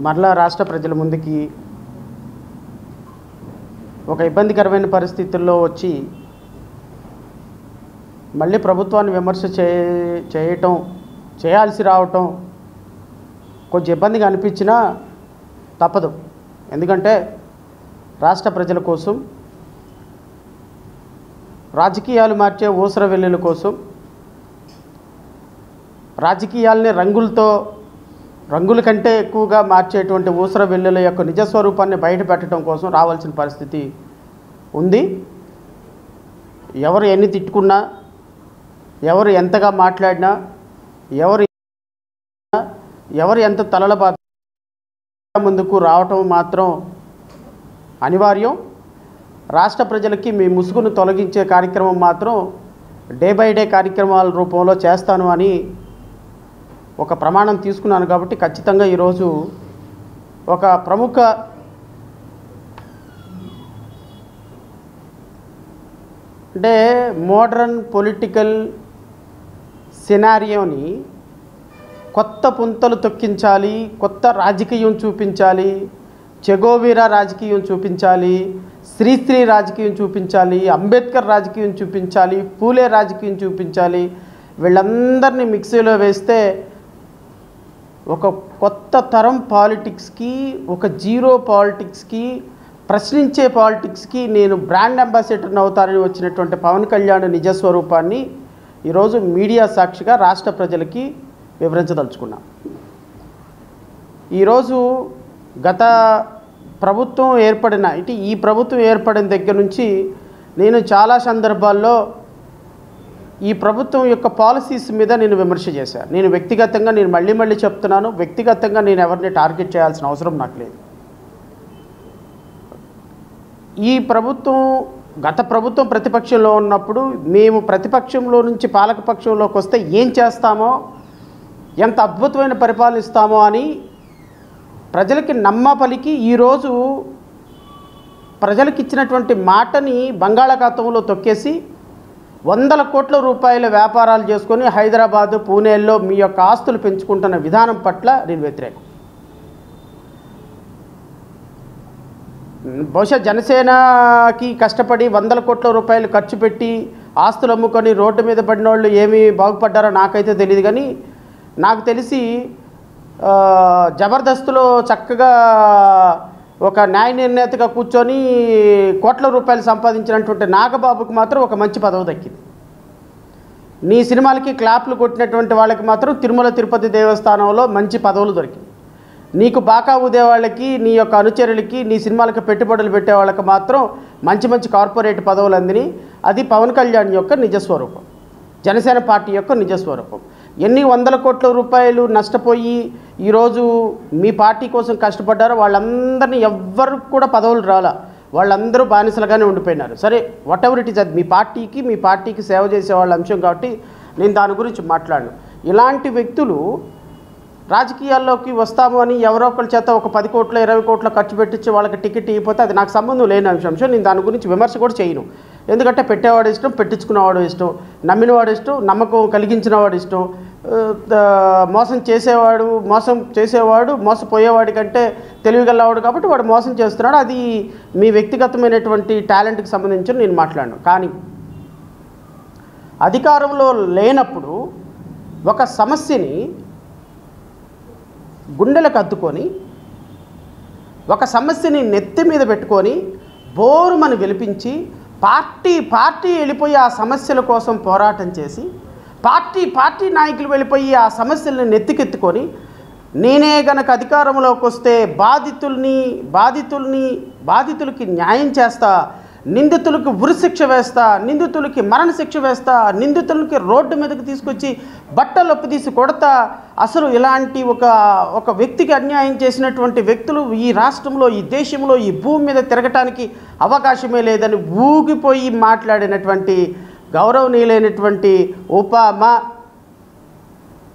మరలా రాష్ట్ర ప్రజల ముందుకి ఒక ఇబ్బందికరమైన పరిస్థితుల్లో వచ్చి మళ్ళీ ప్రభుత్వాన్ని విమర్శ చేయాల్సి రావటం కొంచెం ఇబ్బందిగా అనిపించినా తప్పదు. ఎందుకంటే రాష్ట్ర ప్రజల కోసం, రాజకీయాలు మార్చే ఊసర వెల్లుల కోసం, రాజకీయాల్ని రంగుల కంటే ఎక్కువగా మార్చేటువంటి ఊసర వెల్లుల యొక్క నిజస్వరూపాన్ని బయట పెట్టడం కోసం రావాల్సిన పరిస్థితి ఉంది. ఎవరు ఎన్ని తిట్టుకున్నా, ఎవరు ఎంతగా మాట్లాడినా, ఎవరు ఎంత తలల బాధ ముందుకు రావటం మాత్రం అనివార్యం. రాష్ట్ర ప్రజలకి మీ ముసుగును తొలగించే కార్యక్రమం మాత్రం డే బై డే కార్యక్రమాల రూపంలో చేస్తాను అని ఒక ప్రమాణం తీసుకున్నాను. కాబట్టి ఖచ్చితంగా ఈరోజు ఒక ప్రముఖ అంటే మోడర్న్ పొలిటికల్ సినారియోని కొత్త పుంతలు తొక్కించాలి, కొత్త రాజకీయం చూపించాలి, చెగోవీరా రాజకీయం చూపించాలి, శ్రీశ్రీ రాజకీయం చూపించాలి, అంబేద్కర్ రాజకీయం చూపించాలి, పూలే రాజకీయం చూపించాలి. వీళ్ళందరినీ మిక్సీలో వేస్తే ఒక కొత్త తరం పాలిటిక్స్కి, ఒక జీరో పాలిటిక్స్కి, ప్రశ్నించే పాలిటిక్స్కి నేను బ్రాండ్ అంబాసిడర్ని అవుతానని వచ్చినటువంటి పవన్ కళ్యాణ్ నిజస్వరూపాన్ని ఈరోజు మీడియా సాక్షిగా రాష్ట్ర ప్రజలకి వివరించదలుచుకున్నాం. ఈరోజు గత ప్రభుత్వం ఏర్పడిన ఈ ప్రభుత్వం ఏర్పడిన దగ్గర నుంచి నేను చాలా సందర్భాల్లో ఈ ప్రభుత్వం యొక్క పాలసీస్ మీద నేను విమర్శ చేశాను. నేను వ్యక్తిగతంగా మళ్ళీ చెప్తున్నాను, వ్యక్తిగతంగా నేను ఎవరిని టార్గెట్ చేయాల్సిన అవసరం నాకు లేదు. ఈ ప్రభుత్వం గత ప్రభుత్వం ప్రతిపక్షంలో ఉన్నప్పుడు మేము ప్రతిపక్షంలో నుంచి పాలకపక్షంలోకి వస్తే ఏం చేస్తామో, ఎంత అద్భుతమైన పరిపాలన ఇస్తామో అని ప్రజలకి నమ్మపలికి ఈరోజు ప్రజలకు ఇచ్చినటువంటి మాటని బంగాళాఖాతంలో తొక్కేసి 100 కోట్ల రూపాయల వ్యాపారాలు చేసుకొని హైదరాబాదు, పూణేల్లో మీ యొక్క ఆస్తులు పెంచుకుంటున్న విధానం పట్ల నేను వ్యతిరేకం. బహుశా జనసేనకి కష్టపడి 100 కోట్ల రూపాయలు ఖర్చు పెట్టి ఆస్తులు అమ్ముకొని రోడ్డు మీద పడిన వాళ్ళు ఏమి బాగుపడ్డారో నాకైతే తెలియదు. కానీ నాకు తెలిసి జబర్దస్త్లో చక్కగా ఒక న్యాయ నిర్ణేతగా కూర్చొని కోట్ల రూపాయలు సంపాదించినటువంటి నాగబాబుకి మాత్రం ఒక మంచి పదవి దక్కింది. నీ సినిమాలకి క్లాప్లు కొట్టినటువంటి వాళ్ళకి మాత్రం తిరుమల తిరుపతి దేవస్థానంలో మంచి పదవులు దొరికింది. నీకు బాకా ఊదే వాళ్ళకి, నీ యొక్క అనుచరులకి, నీ సినిమాలకు పెట్టుబడులు పెట్టే వాళ్ళకి మాత్రం మంచి కార్పొరేట్ పదవులు అందిని. అది పవన్ కళ్యాణ్ యొక్క నిజస్వరూపం, జనసేన పార్టీ యొక్క నిజస్వరూపం. ఎన్ని 100 కోట్ల రూపాయలు నష్టపోయి ఈరోజు మీ పార్టీ కోసం కష్టపడ్డారో వాళ్ళందరినీ ఎవ్వరికి కూడా పదవులు రాలా, వాళ్ళందరూ బానిసలుగానే ఉండిపోయినారు. సరే, వాట్ ఎవర్ ఇట్ ఈజ్, అది మీ పార్టీకి సేవ చేసే వాళ్ళ అంశం కాబట్టి నేను దాని గురించి మాట్లాడను. ఇలాంటి వ్యక్తులు రాజకీయాల్లోకి వస్తాము అని ఎవరో ఒకరి చేత ఒక 10 కోట్ల 20 కోట్ల ఖర్చు పెట్టించి వాళ్ళకి టికెట్ ఇవ్వకపోతే అది నాకు సంబంధం లేని అంశం. నేను దాని గురించి విమర్శ కూడా చేయను. ఎందుకంటే పెట్టేవాడు ఇష్టం, పెట్టించుకునేవాడు ఇష్టం, నమ్మినవాడు ఇష్టం, నమ్మకం కలిగించినవాడు ఇష్టం. మోసం చేసేవాడు మోసపోయేవాడి కంటే తెలివిగలవాడు కాబట్టి వాడు మోసం చేస్తున్నాడు. అది మీ వ్యక్తిగతమైనటువంటి టాలెంట్కి సంబంధించి నేను మాట్లాడను. కానీ అధికారంలో లేనప్పుడు ఒక సమస్యని గుండెలకు అద్దుకొని, ఒక సమస్యని నెత్తి మీద పెట్టుకొని బోరుమని గెలిపించి పార్టీ వెళ్ళిపోయి ఆ సమస్యల కోసం పోరాటం చేసి పార్టీ నాయకులు వెళ్ళిపోయి ఆ సమస్యలను నెత్తికెత్తుకొని నేనే గనక అధికారంలోకి వస్తే బాధితులకి న్యాయం చేస్తా, నిందితులకు ఉరిశిక్ష వేస్తా, నిందితులకి మరణశిక్ష వేస్తా, నిందితులకి రోడ్డు మీదకి తీసుకొచ్చి బట్టలు తీసి కొడతా. అసలు ఇలాంటి ఒక వ్యక్తికి అన్యాయం చేసినటువంటి వ్యక్తులు ఈ రాష్ట్రంలో, ఈ దేశంలో, ఈ భూమి మీద తిరగటానికి అవకాశమే లేదని ఊగిపోయి మాట్లాడినటువంటి గౌరవనీయులైనటువంటి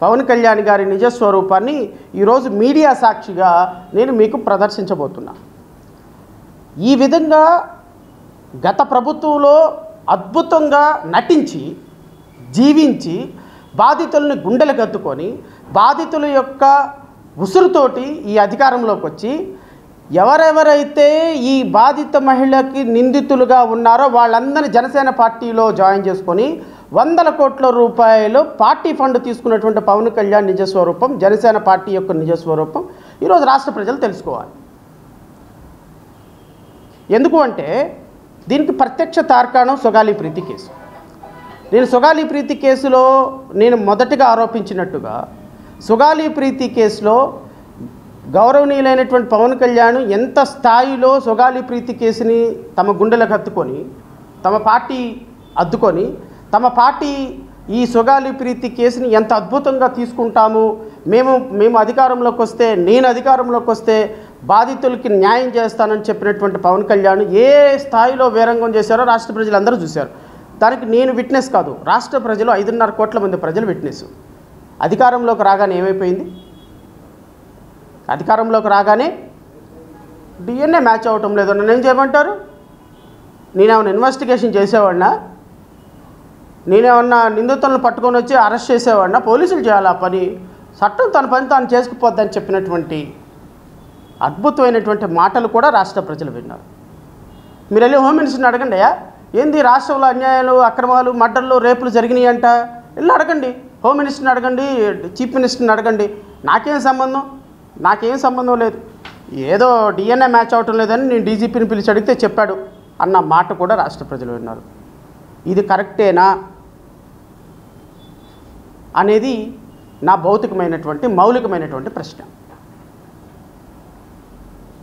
పవన్ కళ్యాణ్ గారి నిజస్వరూపాన్ని ఈరోజు మీడియా సాక్షిగా నేను మీకు ప్రదర్శించబోతున్నా. ఈ విధంగా గత ప్రభుత్వంలో అద్భుతంగా నటించి జీవించి బాధితుల్ని గుండెలకు హత్తుకొని బాధితుల యొక్క ఉసురుతోటి ఈ అధికారంలోకి వచ్చి ఎవరెవరైతే ఈ బాధిత మహిళకి నిందితులుగా ఉన్నారో వాళ్ళందరినీ జనసేన పార్టీలో జాయిన్ చేసుకొని వందల కోట్ల రూపాయలు పార్టీ ఫండ్ తీసుకున్నటువంటి పవన్ కళ్యాణ్ నిజస్వరూపం, జనసేన పార్టీ యొక్క నిజస్వరూపం ఈరోజు రాష్ట్ర ప్రజలు తెలుసుకోవాలి. ఎందుకు అంటే దీనికి ప్రత్యక్ష తార్కాణం సుగాలి ప్రీతి కేసు. నేను సుగాలి ప్రీతి కేసులో నేను మొదటగా ఆరోపించినట్టుగా సుగాలి ప్రీతి కేసులో గౌరవనీయులైనటువంటి పవన్ కళ్యాణ్ ఎంత స్థాయిలో సుగాలి ప్రీతి కేసుని తమ గుండెలకు హత్తుకొని తమ పార్టీ అద్దుకొని తమ పార్టీ ఈ సుగాలి ప్రీతి కేసుని ఎంత అద్భుతంగా తీసుకుంటాము, మేము అధికారంలోకి వస్తే, నేను అధికారంలోకి వస్తే బాధితులకి న్యాయం చేస్తానని చెప్పినటువంటి పవన్ కళ్యాణ్ ఏ స్థాయిలో వీరంగం చేశారో రాష్ట్ర ప్రజలందరూ చూశారు. దానికి నేను విట్నెస్ కాదు, రాష్ట్ర ప్రజలు 5.5 కోట్ల మంది ప్రజలు విట్నెస్. అధికారంలోకి రాగానే ఏమైపోయింది? అధికారంలోకి రాగానే డిఎన్ఏ మ్యాచ్ అవ్వటం లేదు. నన్ను ఏం చేయమంటారు? నేనేమన్నా ఇన్వెస్టిగేషన్ చేసేవాడినా? నేనేమన్నా నిందితులను పట్టుకొని వచ్చి అరెస్ట్ చేసేవాడినా? పోలీసులు చేయాలి ఆ పని, చట్టం తన పని తాను చేసుకుపోద్దని చెప్పినటువంటి అద్భుతమైనటువంటి మాటలు కూడా రాష్ట్ర ప్రజలు విన్నారు. మీరు వెళ్ళి హోమ్ మినిస్టర్ని అడగండి, అయ్యా ఏంది రాష్ట్రంలో అన్యాయాలు, అక్రమాలు, మర్డర్లు, రేపులు జరిగినాయి అంట, వెళ్ళి అడగండి. హోమ్ మినిస్టర్ని అడగండి, చీఫ్ మినిస్టర్ని అడగండి. నాకేం సంబంధం లేదు. ఏదో డిఎన్ఏ మ్యాచ్ అవటం లేదని నేను డీజీపీని పిలిచి అడిగితే చెప్పాడు అన్న మాట కూడా రాష్ట్ర ప్రజలు విన్నారు. ఇది కరెక్టేనా అనేది నా భౌతికమైనటువంటి మౌలికమైనటువంటి ప్రశ్న.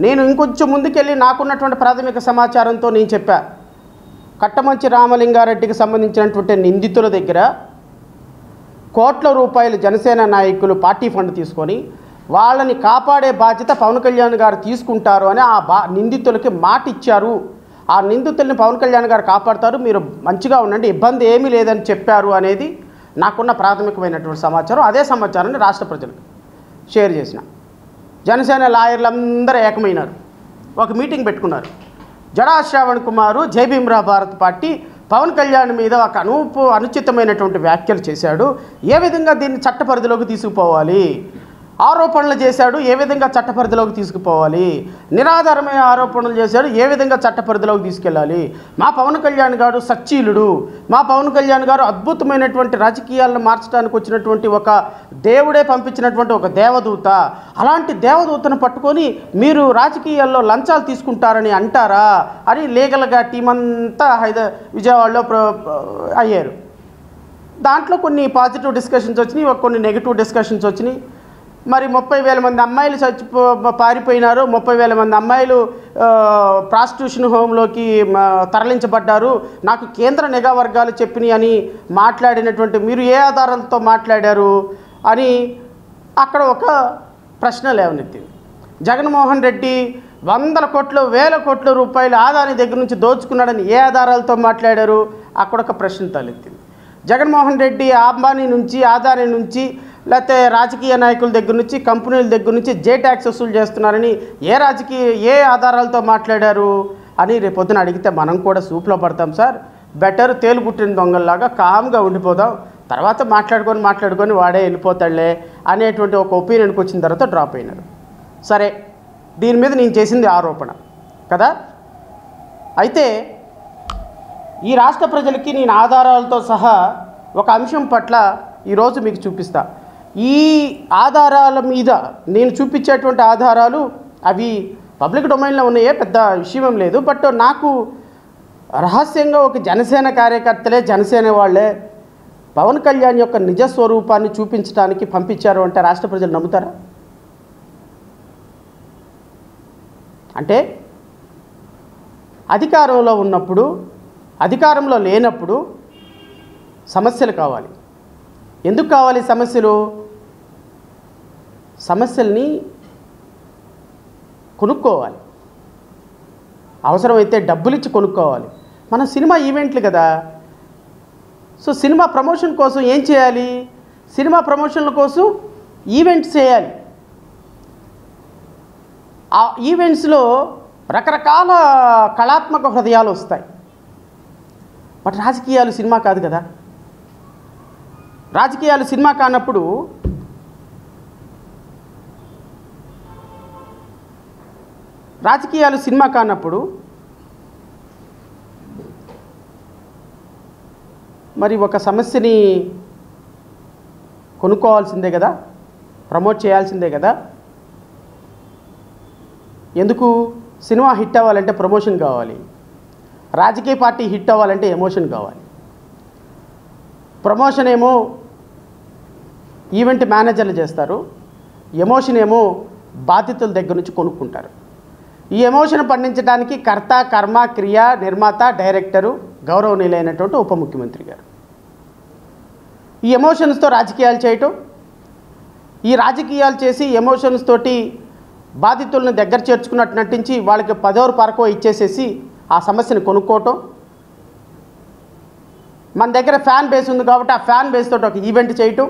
నేను ఇంకొంచెం ముందుకెళ్ళి నాకున్నటువంటి ప్రాథమిక సమాచారంతో నేను చెప్పా, కట్టమంచి రామలింగారెడ్డికి సంబంధించినటువంటి నిందితుల దగ్గర కోట్ల రూపాయలు జనసేన నాయకులు పార్టీ ఫండ్ తీసుకొని వాళ్ళని కాపాడే బాధ్యత పవన్ కళ్యాణ్ గారు తీసుకుంటారు అని నిందితులకి మాట ఇచ్చారు. ఆ నిందితుల్ని పవన్ కళ్యాణ్ గారు కాపాడతారు, మీరు మంచిగా ఉండండి, ఇబ్బంది ఏమీ లేదని చెప్పారు అనేది నాకున్న ప్రాథమికమైనటువంటి సమాచారం. అదే సమాచారాన్ని రాష్ట్ర ప్రజలకు షేర్ చేసిన. జనసేన లాయర్లందరూ ఏకమైనారు, ఒక మీటింగ్ పెట్టుకున్నారు. జడా శ్రావణ్ కుమారు జై భీమ్రా భారత్ పార్టీ పవన్ కళ్యాణ్ మీద ఒక అనుచితమైనటువంటి వ్యాఖ్యలు చేశాడు, ఏ విధంగా దీన్ని చట్టపరిధిలోకి తీసుకుపోవాలి, ఆరోపణలు చేశాడు, ఏ విధంగా చట్టపరిధిలోకి తీసుకుపోవాలి, నిరాధారమైన ఆరోపణలు చేశాడు, ఏ విధంగా చట్టపరిధిలోకి తీసుకెళ్ళాలి. మా పవన్ కళ్యాణ్ గారు సచ్చీలుడు, మా పవన్ కళ్యాణ్ గారు అద్భుతమైనటువంటి రాజకీయాలను మార్చడానికి వచ్చినటువంటి ఒక దేవుడే పంపించినటువంటి ఒక దేవదూత, అలాంటి దేవదూతను పట్టుకొని మీరు రాజకీయాల్లో లంచాలు తీసుకుంటారని అంటారా అని లీగల్గా టీం అంతా విజయవాడలో అయ్యారు. దాంట్లో కొన్ని పాజిటివ్ డిస్కషన్స్ వచ్చినాయి, కొన్ని నెగిటివ్ డిస్కషన్స్ వచ్చినాయి. మరి 30,000 మంది అమ్మాయిలు పారిపోయినారు, 30,000 మంది అమ్మాయిలు ప్రాస్టిట్యూషన్ హోమ్లోకి తరలించబడ్డారు, నాకు కేంద్ర నిఘా వర్గాలు చెప్పినాయి అని మాట్లాడినటువంటి మీరు ఏ ఆధారాలతో మాట్లాడారు అని అక్కడ ఒక ప్రశ్న లేవనెత్తింది. జగన్మోహన్ రెడ్డి 100 కోట్లు 1000 కోట్ల రూపాయలు ఆదాని దగ్గర నుంచి దోచుకున్నాడని ఏ ఆధారాలతో మాట్లాడారు, అక్కడ ఒక ప్రశ్న తలెత్తింది. జగన్మోహన్ రెడ్డి అంబానీ నుంచి, ఆదాని నుంచి, లేకపోతే రాజకీయ నాయకుల దగ్గర నుంచి, కంపెనీల దగ్గర నుంచి జే ట్యాక్స్ వసూలు చేస్తున్నారని ఏ ఆధారాలతో మాట్లాడారు అని రేపొద్దున అడిగితే మనం కూడా సూప్లో పడతాం సార్, బెటర్ తేలు పుట్టిన దొంగల్లాగా కామ్గా ఉండిపోదాం, తర్వాత మాట్లాడుకొని వాడే వెళ్ళిపోతాడులే అనేటువంటి ఒక ఒపీనియన్కి వచ్చిన తర్వాత డ్రాప్ అయినారు. సరే, దీని మీద నేను చేసింది ఆరోపణ కదా. అయితే ఈ రాష్ట్ర ప్రజలకి నేను ఆధారాలతో సహా ఒక అంశం పట్ల ఈరోజు మీకు చూపిస్తా. ఈ ఆధారాల మీద నేను చూపించేటువంటి ఆధారాలు అవి పబ్లిక్ డొమైన్లో ఉన్నాయే, పెద్ద విషయం లేదు. బట్ నాకు రహస్యంగా ఒక జనసేన కార్యకర్తలే, జనసేన వాళ్ళే పవన్ కళ్యాణ్ యొక్క నిజస్వరూపాన్ని చూపించడానికి పంపించారు అంటే రాష్ట్ర ప్రజలు నమ్ముతారా? అంటే అధికారంలో ఉన్నప్పుడు, అధికారంలో లేనప్పుడు సమస్యలు కావాలి. ఎందుకు కావాలి సమస్యలు? సమస్యల్ని కొనుక్కోవాలి, అవసరమైతే డబ్బులు ఇచ్చి కొనుక్కోవాలి. మన సినిమా ఈవెంట్లు కదా, సో సినిమా ప్రమోషన్ కోసం ఏం చేయాలి? సినిమా ప్రమోషన్ల కోసం ఈవెంట్స్ చేయాలి. ఆ ఈవెంట్స్లో రకరకాల కళాత్మక హృదయాలు వస్తాయి. బట్ రాజకీయాలు సినిమా కాదు కదా. రాజకీయాలు సినిమా కానప్పుడు రాజకీయాలు సినిమా కానప్పుడు మరి ఒక సమస్యని కొనుక్కోవాల్సిందే కదా, ప్రమోట్ చేయాల్సిందే కదా. ఎందుకు? సినిమా హిట్ అవ్వాలంటే ప్రమోషన్ కావాలి, రాజకీయ పార్టీ హిట్ అవ్వాలంటే ఎమోషన్ కావాలి. ప్రమోషన్ ఏమో ఈవెంట్ మేనేజర్లు చేస్తారు, ఎమోషన్ ఏమో బాధితుల దగ్గర నుంచి కొనుక్కుంటారు. ఈ ఎమోషన్ పండించడానికి కర్త, కర్మ, క్రియ, నిర్మాత, డైరెక్టరు గౌరవనీయులైనటువంటి ఉప ముఖ్యమంత్రి గారు. ఈ ఎమోషన్స్తో రాజకీయాలు చేయటం, ఈ రాజకీయాలు చేసి ఎమోషన్స్ తోటి బాధితులను దగ్గర చేర్చుకున్నట్టు నటించి వాళ్ళకి 10 పరకో ఇచ్చేసేసి ఆ సమస్యను కొనుక్కోవటం. మన దగ్గర ఫ్యాన్ బేస్ ఉంది కాబట్టి ఆ ఫ్యాన్ బేస్ తోటి ఒక ఈవెంట్ చేయటం.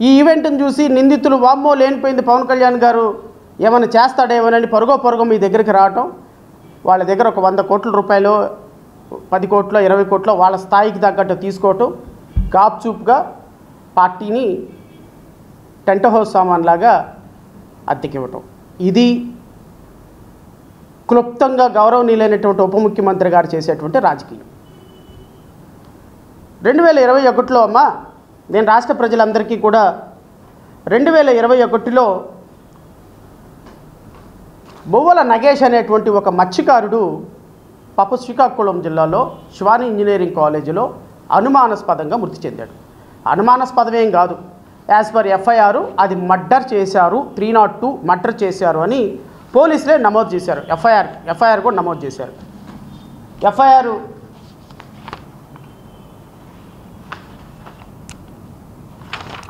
ఈ ఈవెంట్ని చూసి నిందితులు వామ్మో లేనిపోయింది పవన్ కళ్యాణ్ గారు ఏమైనా చేస్తాడేమోనని పరుగో మీ దగ్గరికి రావటం. వాళ్ళ దగ్గర ఒక 100 కోట్ల రూపాయలు, 10 కోట్లో 20 కోట్లో వాళ్ళ స్థాయికి తగ్గట్టు తీసుకోవటం, గాప్చూప్గా పార్టీని టెంట్ హౌస్ సామాన్లాగా అద్దెకివ్వటం. ఇది క్లుప్తంగా గౌరవనీయులైనటువంటి ఉప ముఖ్యమంత్రి గారు చేసేటువంటి రాజకీయం. 2021లో అమ్మ, నేను రాష్ట్ర ప్రజలందరికీ కూడా 2021లో బొవ్వల నగేష్ అనేటువంటి ఒక మత్స్యకారుడు శ్రీకాకుళం జిల్లాలో శివాని ఇంజనీరింగ్ కాలేజీలో అనుమానాస్పదంగా మృతి చెందాడు. అనుమానాస్పదమేం కాదు, యాజ్ పర్ ఎఫ్ఐఆర్ అది మర్డర్ చేశారు, 302 మర్డర్ చేశారు అని పోలీసులే నమోదు చేశారు. ఎఫ్ఐఆర్ కూడా నమోదు చేశారు. ఎఫ్ఐఆర్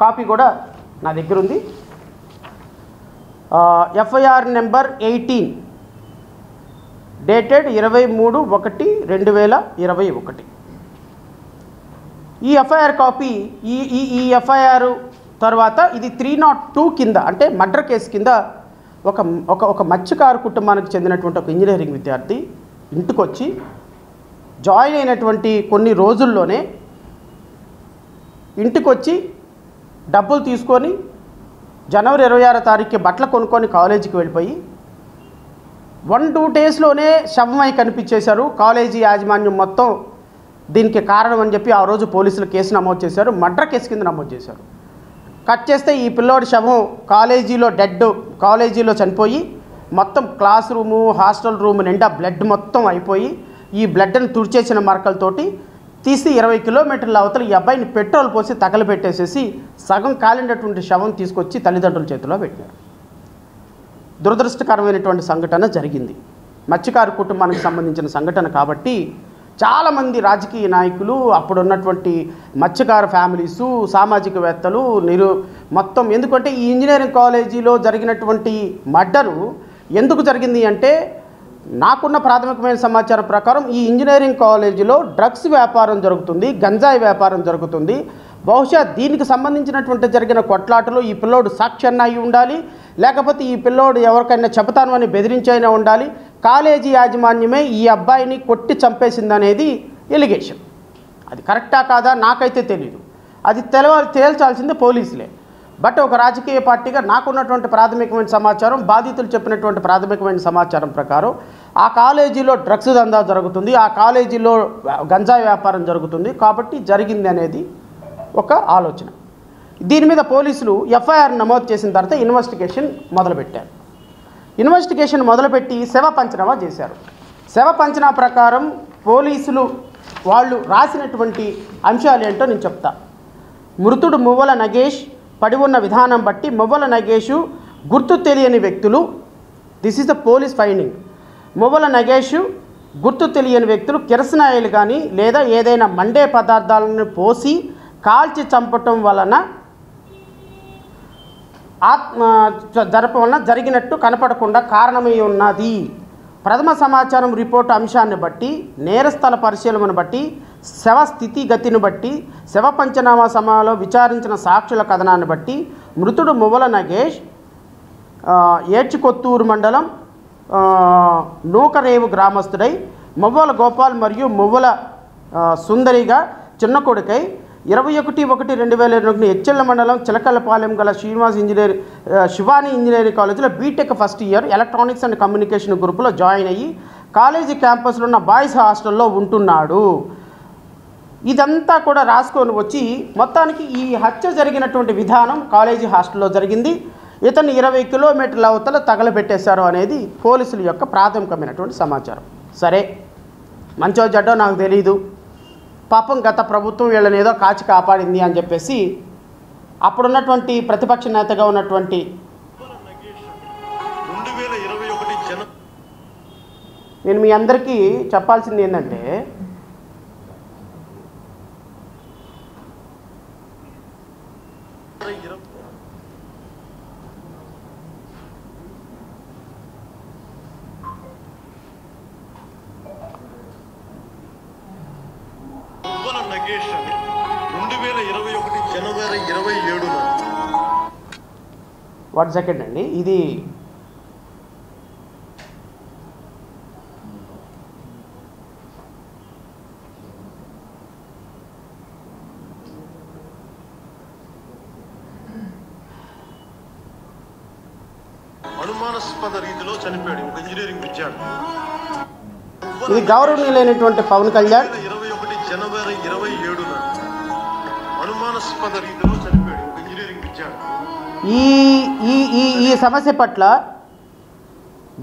కాపీ కూడా నా దగ్గర ఉంది. FIR number 18 dated 23/1/2021. ఈ ఎఫ్ఐఆర్ కాపీ ఈ ఎఫ్ఐఆర్ తర్వాత ఇది 302 కింద, అంటే మర్డర్ కేసు కింద ఒక మత్స్యకారు కుటుంబానికి చెందినటువంటి ఒక ఇంజనీరింగ్ విద్యార్థి ఇంటికొచ్చి జాయిన్ అయినటువంటి కొన్ని రోజుల్లోనే ఇంటికొచ్చి డబ్బులు తీసుకొని జనవరి 26వ తారీఖుకి బట్టలు కొనుక్కొని కాలేజీకి వెళ్ళిపోయి 1-2 డేస్లోనే శవమై కనిపించేశారు. కాలేజీ యాజమాన్యం మొత్తం దీనికి కారణం అని చెప్పి ఆ రోజు పోలీసులు కేసు నమోదు చేశారు, మర్డర్ కేసు కింద నమోదు చేశారు. కట్ చేస్తే ఈ పిల్లోడి శవం కాలేజీలో చనిపోయి మొత్తం క్లాస్ రూము, హాస్టల్ రూమ్ నిండా బ్లడ్ మొత్తం అయిపోయి, ఈ బ్లడ్ని తుడిచేసిన మరకలతోటి తీసి 20 కిలోమీటర్ల అవతల ఈ అబ్బాయిని పెట్రోల్ పోసి తగలబెట్టేసేసి సగం కాలినటువంటి శవం తీసుకొచ్చి తల్లిదండ్రుల చేతిలో పెట్టారు. దురదృష్టకరమైనటువంటి సంఘటన జరిగింది, మత్స్యకారు కుటుంబానికి సంబంధించిన సంఘటన. కాబట్టి చాలామంది రాజకీయ నాయకులు, అప్పుడున్నటువంటి మత్స్యకారు ఫ్యామిలీసు, సామాజికవేత్తలు మొత్తం, ఎందుకంటే ఈ ఇంజనీరింగ్ కాలేజీలో జరిగినటువంటి మర్డరు ఎందుకు జరిగింది అంటే, నాకున్న ప్రాథమికమైన సమాచారం ప్రకారం ఈ ఇంజనీరింగ్ కాలేజీలో డ్రగ్స్ వ్యాపారం జరుగుతుంది, గంజాయి వ్యాపారం జరుగుతుంది. బహుశా దీనికి సంబంధించినటువంటి జరిగిన కొట్లాటలో ఈ పిల్లోడు సాక్ష్యాన్ని అయి ఉండాలి, లేకపోతే ఈ పిల్లోడు ఎవరికైనా చెబుతాను అని బెదిరించైనా ఉండాలి. కాలేజీ యాజమాన్యమే ఈ అబ్బాయిని కొట్టి చంపేసిందనేది ఎలిగేషన్. అది కరెక్టా కాదా నాకైతే తెలీదు, అది తేల్చాల్సిందే పోలీసులే. బట్ ఒక రాజకీయ పార్టీగా నాకున్నటువంటి ప్రాథమికమైన సమాచారం, బాధితులు చెప్పినటువంటి ప్రాథమికమైన సమాచారం ప్రకారం ఆ కాలేజీలో డ్రగ్స్ దందా జరుగుతుంది, ఆ కాలేజీలో గంజాయి వ్యాపారం జరుగుతుంది, కాబట్టి జరిగింది అనేది ఒక ఆలోచన. దీని మీద పోలీసులు ఎఫ్ఐఆర్ నమోదు చేసిన తర్వాత ఇన్వెస్టిగేషన్ మొదలుపెట్టారు. ఇన్వెస్టిగేషన్ మొదలుపెట్టి శవ పంచనామా చేశారు. శవ పంచనామా ప్రకారం పోలీసులు వాళ్ళు రాసినటువంటి అంశాలు ఏంటో నేను చెప్తా. మృతుడు మువ్వల నగేష్ పడి ఉన్న విధానం బట్టి మువ్వల నగేషు గుర్తు తెలియని వ్యక్తులు, this is the police finding, Muvvala Nagesh గుర్తు తెలియని వ్యక్తులు కిరసనాయిలు కానీ లేదా ఏదైనా మండే పదార్థాలను పోసి కాల్చి చంపటం వలన జరిగినట్టు కనపడకుండా కారణమై ఉన్నది. ప్రథమ సమాచారం రిపోర్టు అంశాన్ని బట్టి, నేరస్థల పరిశీలనను బట్టి, శవ స్థితిగతిని బట్టి, శవ పంచనామా సమయంలో విచారించిన సాక్షుల కథనాన్ని బట్టి మృతుడు మువ్వల నగేష్ ఏడ్చికొత్తూరు మండలం నూకరేవు గ్రామస్తుడై మువ్వల గోపాల్ మరియు మువ్వల సుందరిగా చిన్న కొడుకై 21/1/2021 హెచ్చెల్ల మండలం చిలకలపాలెం గల శివాని ఇంజనీరింగ్ కాలేజీలో BTech first year electronics and communication గ్రూపులో జాయిన్ అయ్యి కాలేజీ క్యాంపస్లో ఉన్న బాయ్స్ హాస్టల్లో ఉంటున్నాడు. ఇదంతా కూడా రాసుకొని వచ్చి మొత్తానికి ఈ హత్య జరిగినటువంటి విధానం కాలేజీ హాస్టల్లో జరిగింది. ఇతను 20 కిలోమీటర్ల అవతల తగలబెట్టేశారు అనేది పోలీసుల యొక్క ప్రాథమికమైనటువంటి సమాచారం. సరే, మంచో చెడ్డో నాకు తెలీదు, పాపం గత ప్రభుత్వం వీళ్ళని ఏదో కాచి కాపాడింది అని చెప్పేసి అప్పుడున్నటువంటి ప్రతిపక్ష నేతగా ఉన్నటువంటి నేను మీ అందరికీ చెప్పాల్సింది ఏంటంటే, నగేష్ 2021 జనవరి 27న 1 సెకండ్ అండి, ఇది అనుమానాస్పద రీతిలో చనిపోయాడు ఒక ఇంజనీరింగ్ విద్యార్థి. ఇది గౌరవనీయులైనటువంటి పవన్ కళ్యాణ్ 21 జనవరి 27న అనుమానాస్పద రీతిలో చనిపోయాడు ఒక ఇంజనీరింగ్ విద్యార్థి. ఈ సమస్య పట్ల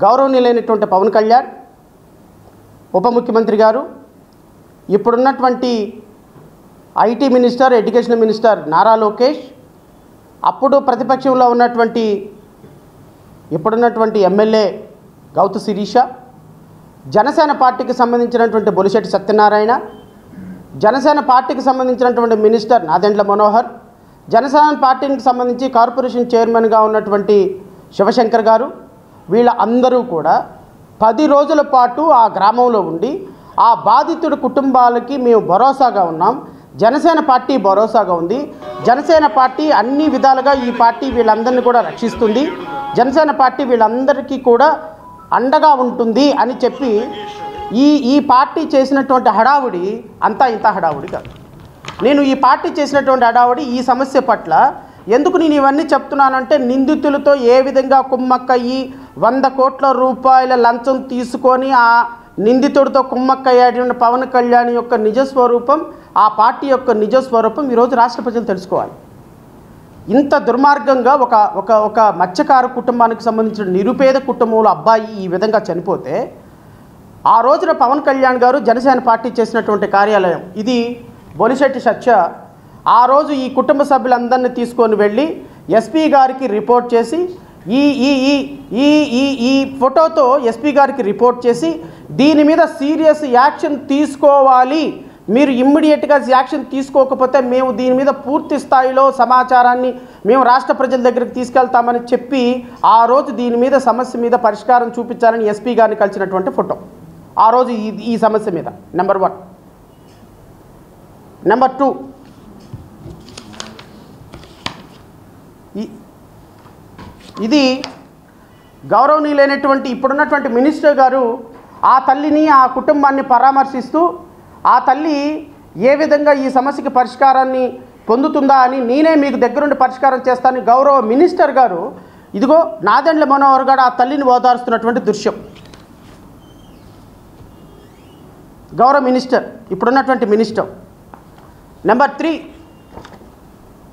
గౌరవనీయులైనటువంటి పవన్ కళ్యాణ్, ఉప ముఖ్యమంత్రి గారు, ఇప్పుడున్నటువంటి IT minister, education minister Nara Lokesh, అప్పుడు ప్రతిపక్షంలో ఉన్నటువంటి ఇప్పుడున్నటువంటి ఎమ్మెల్యే గౌతు శిరీష, జనసేన పార్టీకి సంబంధించినటువంటి బొలిశెట్టి సత్యనారాయణ, జనసేన పార్టీకి సంబంధించినటువంటి మినిస్టర్ నాదెండ్ల మనోహర్, జనసేన పార్టీకి సంబంధించి కార్పొరేషన్ చైర్మన్గా ఉన్నటువంటి శివశంకర్ గారు, వీళ్ళ అందరూ కూడా 10 రోజుల పాటు ఆ గ్రామంలో ఉండి ఆ బాధితుడి కుటుంబాలకి మేము భరోసాగా ఉన్నాం. జనసేన పార్టీ భరోసాగా ఉంది. జనసేన పార్టీ అన్ని విధాలుగా ఈ పార్టీ వీళ్ళందరినీ కూడా రక్షిస్తుంది. జనసేన పార్టీ వీళ్ళందరికీ కూడా అండగా ఉంటుంది అని చెప్పి ఈ పార్టీ చేసినటువంటి హడావుడి అంతా ఇంత హడావుడి కాదు. నేను ఈ పార్టీ చేసినటువంటి హడావుడి ఈ సమస్య పట్ల ఎందుకు నేను ఇవన్నీ చెప్తున్నానంటే, నిందితులతో ఏ విధంగా కుమ్మక్కయ్యి 100 కోట్ల రూపాయల లంచం తీసుకొని ఆ నిందితుడితో కుమ్మక్కయ్యాడిన పవన్ కళ్యాణ్ యొక్క నిజస్వరూపం, ఆ పార్టీ యొక్క నిజస్వరూపం ఈరోజు రాష్ట్ర ప్రజలు తెలుసుకోవాలి. ఇంత దుర్మార్గంగా ఒక మత్స్యకార కుటుంబానికి సంబంధించిన నిరుపేద కుటుంబంలో అబ్బాయి ఈ విధంగా చనిపోతే, ఆ రోజున పవన్ కళ్యాణ్ గారు జనసేన పార్టీ చేసినటువంటి కార్యాలయం ఇది బొలిశెట్టి సత్య ఆ రోజు ఈ కుటుంబ సభ్యులందరినీ తీసుకొని వెళ్ళి ఎస్పీ గారికి రిపోర్ట్ చేసి ఈ ఫోటోతో ఎస్పీ గారికి రిపోర్ట్ చేసి దీని మీద సీరియస్ యాక్షన్ తీసుకోవాలి, మీరు ఇమ్మీడియట్గా యాక్షన్ తీసుకోకపోతే మేము దీని మీద పూర్తి స్థాయిలో సమాచారాన్ని మేము రాష్ట్ర ప్రజల దగ్గరికి తీసుకెళ్తామని చెప్పి ఆ రోజు దీని మీద సమస్య మీద పరిష్కారం చూపించాలని ఎస్పీ గారిని కలిసినటువంటి ఫోటో ఆ రోజు ఈ సమస్య మీద. నెంబర్ 1. నెంబర్ 2, ఇది గౌరవనీయులైనటువంటి ఇప్పుడున్నటువంటి మినిస్టర్ గారు ఆ తల్లిని ఆ కుటుంబాన్ని పరామర్శిస్తూ ఆ తల్లి ఏ విధంగా ఈ సమస్యకి పరిష్కారాన్ని పొందుతుందా అని నేనే మీకు దగ్గరుండి పరిష్కారం చేస్తానని గౌరవ మినిస్టర్ గారు ఇదిగో నాదెండ్ల మనోహర్ గారు ఆ తల్లిని ఓదారుస్తున్నటువంటి దృశ్యం. గౌరవ మినిస్టర్, ఇప్పుడున్నటువంటి మినిస్టర్. నెంబర్ 3,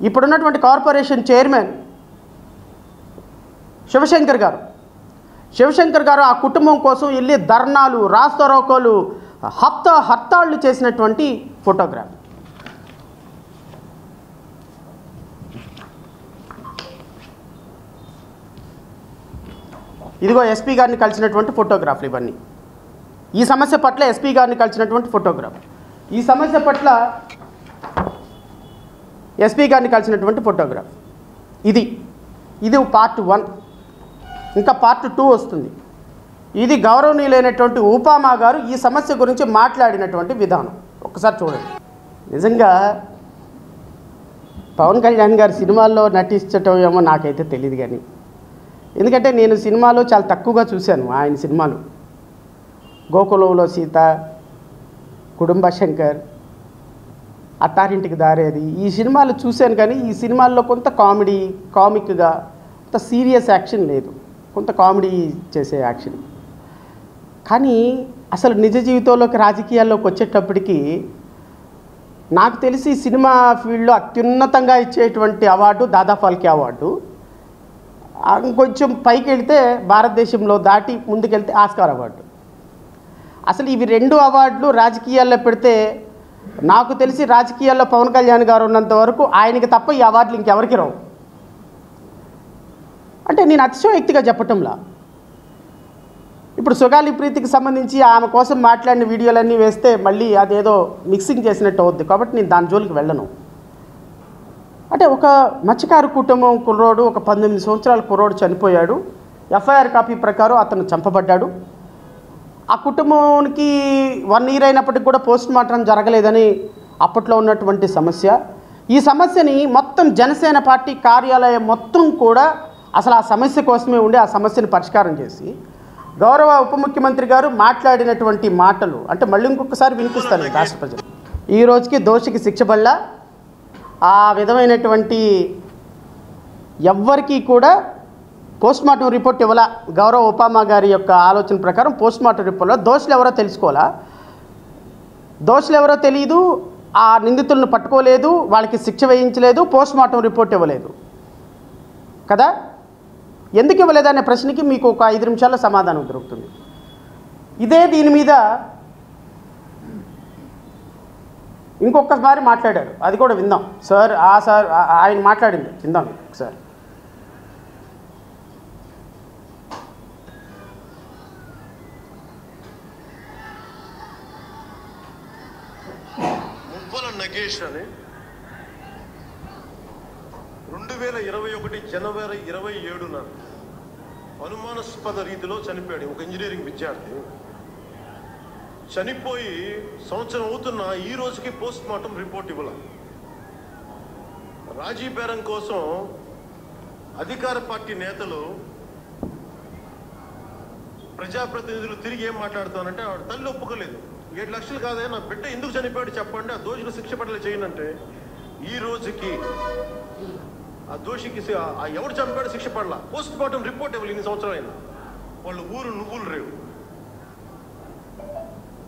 ఇప్పుడున్నటువంటి కార్పొరేషన్ చైర్మన్ శివశంకర్ గారు ఆ కుటుంబం కోసం వెళ్ళి ధర్నాలు, రాస్తారోకోలు, హర్తాళ్ళు చేసినటువంటి ఫోటోగ్రాఫ్. ఇదిగో ఎస్పీ గారిని కలిసినటువంటి ఫోటోగ్రాఫ్లు ఇవన్నీ. ఈ సమస్య పట్ల ఎస్పీ గారిని కలిసినటువంటి ఫోటోగ్రాఫ్, ఈ సమస్య పట్ల ఎస్పీ గారిని కలిసినటువంటి ఫోటోగ్రాఫ్. ఇది పార్ట్ 1. ఇంకా పార్ట్ 2 వస్తుంది. ఇది గౌరవనీయులైనటువంటి ఉపామా గారు ఈ సమస్య గురించి మాట్లాడినటువంటి విధానం ఒకసారి చూడండి. నిజంగా పవన్ కళ్యాణ్ గారు సినిమాల్లో నటించటం ఏమో నాకైతే తెలియదు, కానీ ఎందుకంటే నేను సినిమాలో చాలా తక్కువగా చూశాను ఆయన సినిమాలు. గోకులంలో సీత, కుటుంబ శంకర్, అత్తారింటికి దారేది ఈ సినిమాలు చూశాను, కానీ ఈ సినిమాల్లో కొంత కామిక్గా కొంత సీరియస్ యాక్షన్ లేదు, కొంత కామెడీ చేసే యాక్షన్. కానీ అసలు నిజ జీవితంలోకి రాజకీయాల్లోకి వచ్చేటప్పటికి నాకు తెలిసి సినిమా ఫీల్డ్లో అత్యున్నతంగా ఇచ్చేటువంటి అవార్డు దాదా ఫాల్కే అవార్డు, ఇంకొంచెం పైకి వెళ్తే భారతదేశంలో దాటి ముందుకెళ్తే ఆస్కార్ అవార్డు. అసలు ఇవి 2 అవార్డులు రాజకీయాల్లో పెడితే నాకు తెలిసి రాజకీయాల్లో పవన్ కళ్యాణ్ గారు ఉన్నంత వరకు ఆయనకి తప్ప ఈ అవార్డులు ఇంకెవరికి రావు. అంటే నేను అతిశయోక్తిగా చెప్పటంలా, ఇప్పుడు సుగాలి ప్రీతికి సంబంధించి ఆమె కోసం మాట్లాడిన వీడియోలన్నీ వేస్తే మళ్ళీ అదేదో మిక్సింగ్ చేసినట్టు అవుద్ది, కాబట్టి నేను దాని జోలికి వెళ్ళను. అంటే ఒక మత్స్యకారు కుటుంబం కుర్రోడు, ఒక 18 సంవత్సరాల కుర్రోడు చనిపోయాడు. ఎఫ్ఐఆర్ కాపీ ప్రకారం అతను చంపబడ్డాడు. ఆ కుటుంబానికి 1 ఇయర్ అయినప్పటికి కూడా పోస్ట్ మార్టం జరగలేదని అప్పట్లో ఉన్నటువంటి సమస్య. ఈ సమస్యని మొత్తం జనసేన పార్టీ కార్యాలయం మొత్తం కూడా అసలు ఆ సమస్య కోసమే ఉండి ఆ సమస్యను పరిష్కారం చేసి గౌరవ ఉప ముఖ్యమంత్రి గారు మాట్లాడినటువంటి మాటలు అంటే మళ్ళీ ఇంకొకసారి వినిపిస్తాను రాష్ట్ర ప్రజలు. ఈ రోజుకి దోషికి శిక్ష పడల, ఆ విధమైనటువంటి ఎవ్వరికీ కూడా పోస్ట్ మార్టం రిపోర్ట్ ఇవ్వాల. గౌరవ ఒబామా గారి యొక్క ఆలోచన ప్రకారం పోస్ట్ మార్టం రిపోర్ట్లో దోషులు ఎవరో తెలుసుకోవాలా, దోషులు ఎవరో తెలియదు, ఆ నిందితులను పట్టుకోలేదు, వాళ్ళకి శిక్ష వేయించలేదు, పోస్ట్ మార్టం రిపోర్ట్ ఇవ్వలేదు కదా. ఎందుకు ఇవ్వలేదనే ప్రశ్నకి మీకు ఒక 5 నిమిషాల్లో సమాధానం దొరుకుతుంది. ఇదే దీని మీద ఇంకొకసారి మాట్లాడారు, అది కూడా విందాం సార్. సార్ ఆయన మాట్లాడింది విందాం ఒకసారి. మువ్వల నగేష్ అని 2021 జనవరి 27న అనుమానాస్పద రీతిలో చనిపోయాడు. ఒక ఇంజనీరింగ్ విద్యార్థి చనిపోయి సంవత్సరం అవుతున్న ఈ రోజుకి పోస్ట్ మార్టం రిపోర్ట్ ఇవ్వాల. రాజీ బేరం కోసం అధికార పార్టీ నేతలు ప్రజాప్రతినిధులు తిరిగి ఏం మాట్లాడుతానంటే ఆవిడ తల్లి ఒప్పుకోలేదు. 7 లక్షలు కాదే, నా బిడ్డ ఎందుకు చనిపోయాడు చెప్పండి, ఆ దోషులు శిక్ష పడలే చేయనంటే ఈ రోజుకి ఆ దోషికి ఎవడు చంపాడు శిక్ష పడలా. పోస్ట్ మార్టం రిపోర్ట్ ఇవ్వాలి. 2 సంవత్సరాలు అయినా వాళ్ళు ఊరు నువ్వులు రేవు.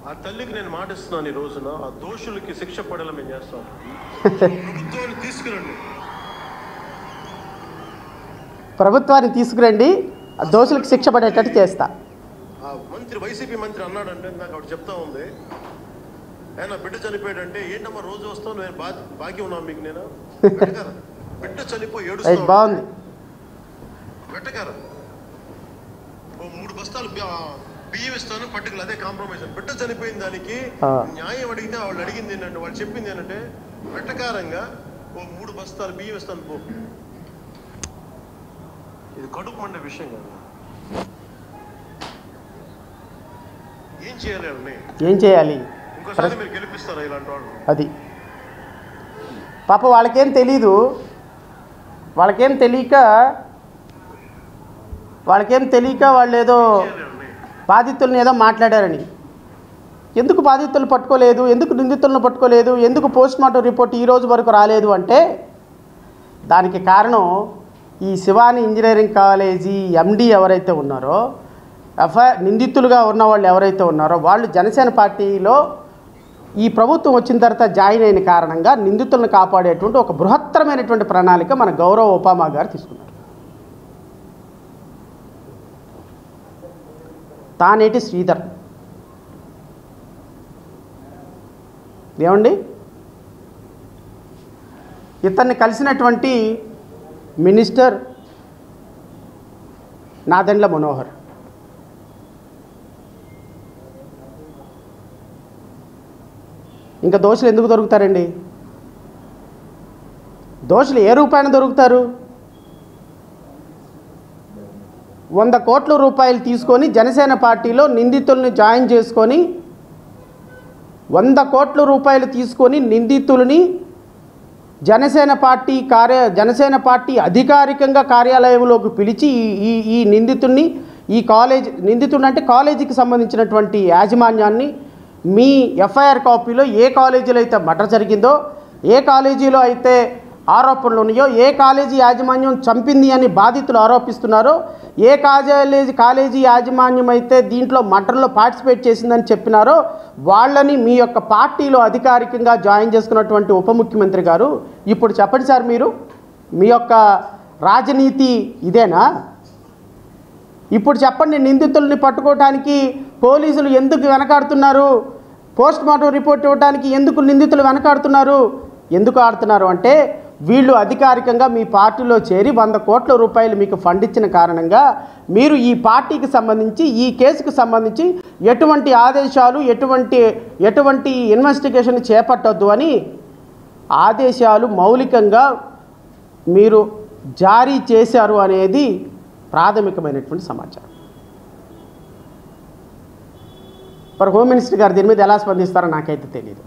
ఆ తల్లికి నేను మాటిస్తున్నాను, ఈ రోజున ఆ దోషులకి శిక్ష పడేలా మేము చేస్తాం. ప్రభుత్వాన్ని తీసుకురండి, ప్రభుత్వాన్ని తీసుకురండి, ఆ దోషులకు శిక్ష పడేటట్టు చేస్తా. ఆ మంత్రి వైసీపీ మంత్రి అన్నాడంటే నాకు ఆవిడ చెప్తా ఉంది, ఆయన బిడ్డ చనిపోయాడంటే ఏంటమ్మా రోజు వస్తావు, నేను బాకీ ఉన్నాను మీకు, నేను బిడ్డ చనిపోయి ఏడుస్తాను బాగుంది పెట్టగారు 3 బస్తాలు బియ్యం ఇస్తాను పట్టుకులు, అదే కాంప్రమైజ్. బిడ్డ చనిపోయిన దానికి న్యాయం అడిగితే వాళ్ళు అడిగింది ఏంటంటే, వాళ్ళు చెప్పింది ఏంటంటే వెట్టకారంగా 3 బస్తాలు బియ్యం ఇస్తాను పో. ఇది కడుపు మండే విషయం కదా. ఏం చేయాలి వాళ్ళని, ఏం చేయాలి? ఇంకోసారి మీరు గెలిపిస్తారా ఇలాంటి వాళ్ళు? అది పాప వాళ్ళకేం తెలీదు, వాళ్ళకేం తెలియక వాళ్ళు ఏదో బాధితులను ఏదో మాట్లాడారని. ఎందుకు బాధితులను పట్టుకోలేదు, ఎందుకు నిందితులను పట్టుకోలేదు, ఎందుకు పోస్ట్ మార్టం రిపోర్ట్ ఈ రోజు వరకు రాలేదు అంటే దానికి కారణం ఈ శివాని ఇంజనీరింగ్ కాలేజీ ఎండి ఎవరైతే ఉన్నారో, నిందితులుగా ఉన్న వాళ్ళు ఎవరైతే ఉన్నారో వాళ్ళు జనసేన పార్టీలో ఈ ప్రభుత్వం వచ్చిన తర్వాత జాయిన్ అయిన కారణంగా నిందితులను కాపాడేటువంటి ఒక బృహత్తరమైనటువంటి ప్రణాళిక మన గౌరవ ఒబామా గారు తీసుకున్నారు. తానేటి శ్రీధర్ ఏమండి, ఇతన్ని కలిసినటువంటి మినిస్టర్ నాదెండ్ల మనోహర్. ఇంకా దోషులు ఎందుకు దొరుకుతారండి? దోషులు ఏ రూపాయన దొరుకుతారు? 100 కోట్ల రూపాయలు తీసుకొని జనసేన పార్టీలో నిందితుల్ని జాయిన్ చేసుకొని 100 కోట్ల రూపాయలు తీసుకొని నిందితులని జనసేన పార్టీ అధికారికంగా కార్యాలయంలోకి పిలిచి ఈ నిందితుడిని నిందితుడు అంటే కాలేజీకి సంబంధించినటువంటి యాజమాన్యాన్ని మీ ఎఫ్ఐఆర్ కాపీలో ఏ కాలేజీలో అయితే మర్డర్ జరిగిందో ఏ కాలేజీలో అయితే ఆరోపణలు ఉన్నాయో, ఏ కాలేజీ యాజమాన్యం చంపింది అని బాధితులు ఆరోపిస్తున్నారో, ఏ కాలేజీ యాజమాన్యం అయితే దీంట్లో మర్డర్లో పార్టిసిపేట్ చేసిందని చెప్పినారో వాళ్ళని మీ యొక్క పార్టీలో అధికారికంగా జాయిన్ చేసుకున్నటువంటి ఉప ముఖ్యమంత్రి గారు ఇప్పుడు చెప్పండి సార్, మీరు మీ యొక్క రాజనీతి ఇదేనా? ఇప్పుడు చెప్పండి, నిందితుల్ని పట్టుకోవడానికి పోలీసులు ఎందుకు వెనకాడుతున్నారు? పోస్ట్ మార్టం రిపోర్ట్ ఇవ్వడానికి ఎందుకు నిందితులు వెనకాడుతున్నారు? ఎందుకు ఆడుతున్నారు అంటే, వీళ్ళు అధికారికంగా మీ పార్టీలో చేరి 100 కోట్ల రూపాయలు మీకు ఫండ్ ఇచ్చిన కారణంగా మీరు ఈ పార్టీకి సంబంధించి, ఈ కేసుకు సంబంధించి ఎటువంటి ఆదేశాలు, ఎటువంటి ఇన్వెస్టిగేషన్ చేపట్టొద్దు అని ఆదేశాలు మౌలికంగా మీరు జారీ చేశారు అనేది ప్రాథమికమైనటువంటి సమాచారం. మరి హోమ్ మినిస్టర్ గారు దీని మీద ఎలా స్పందిస్తారో నాకైతే తెలియదు.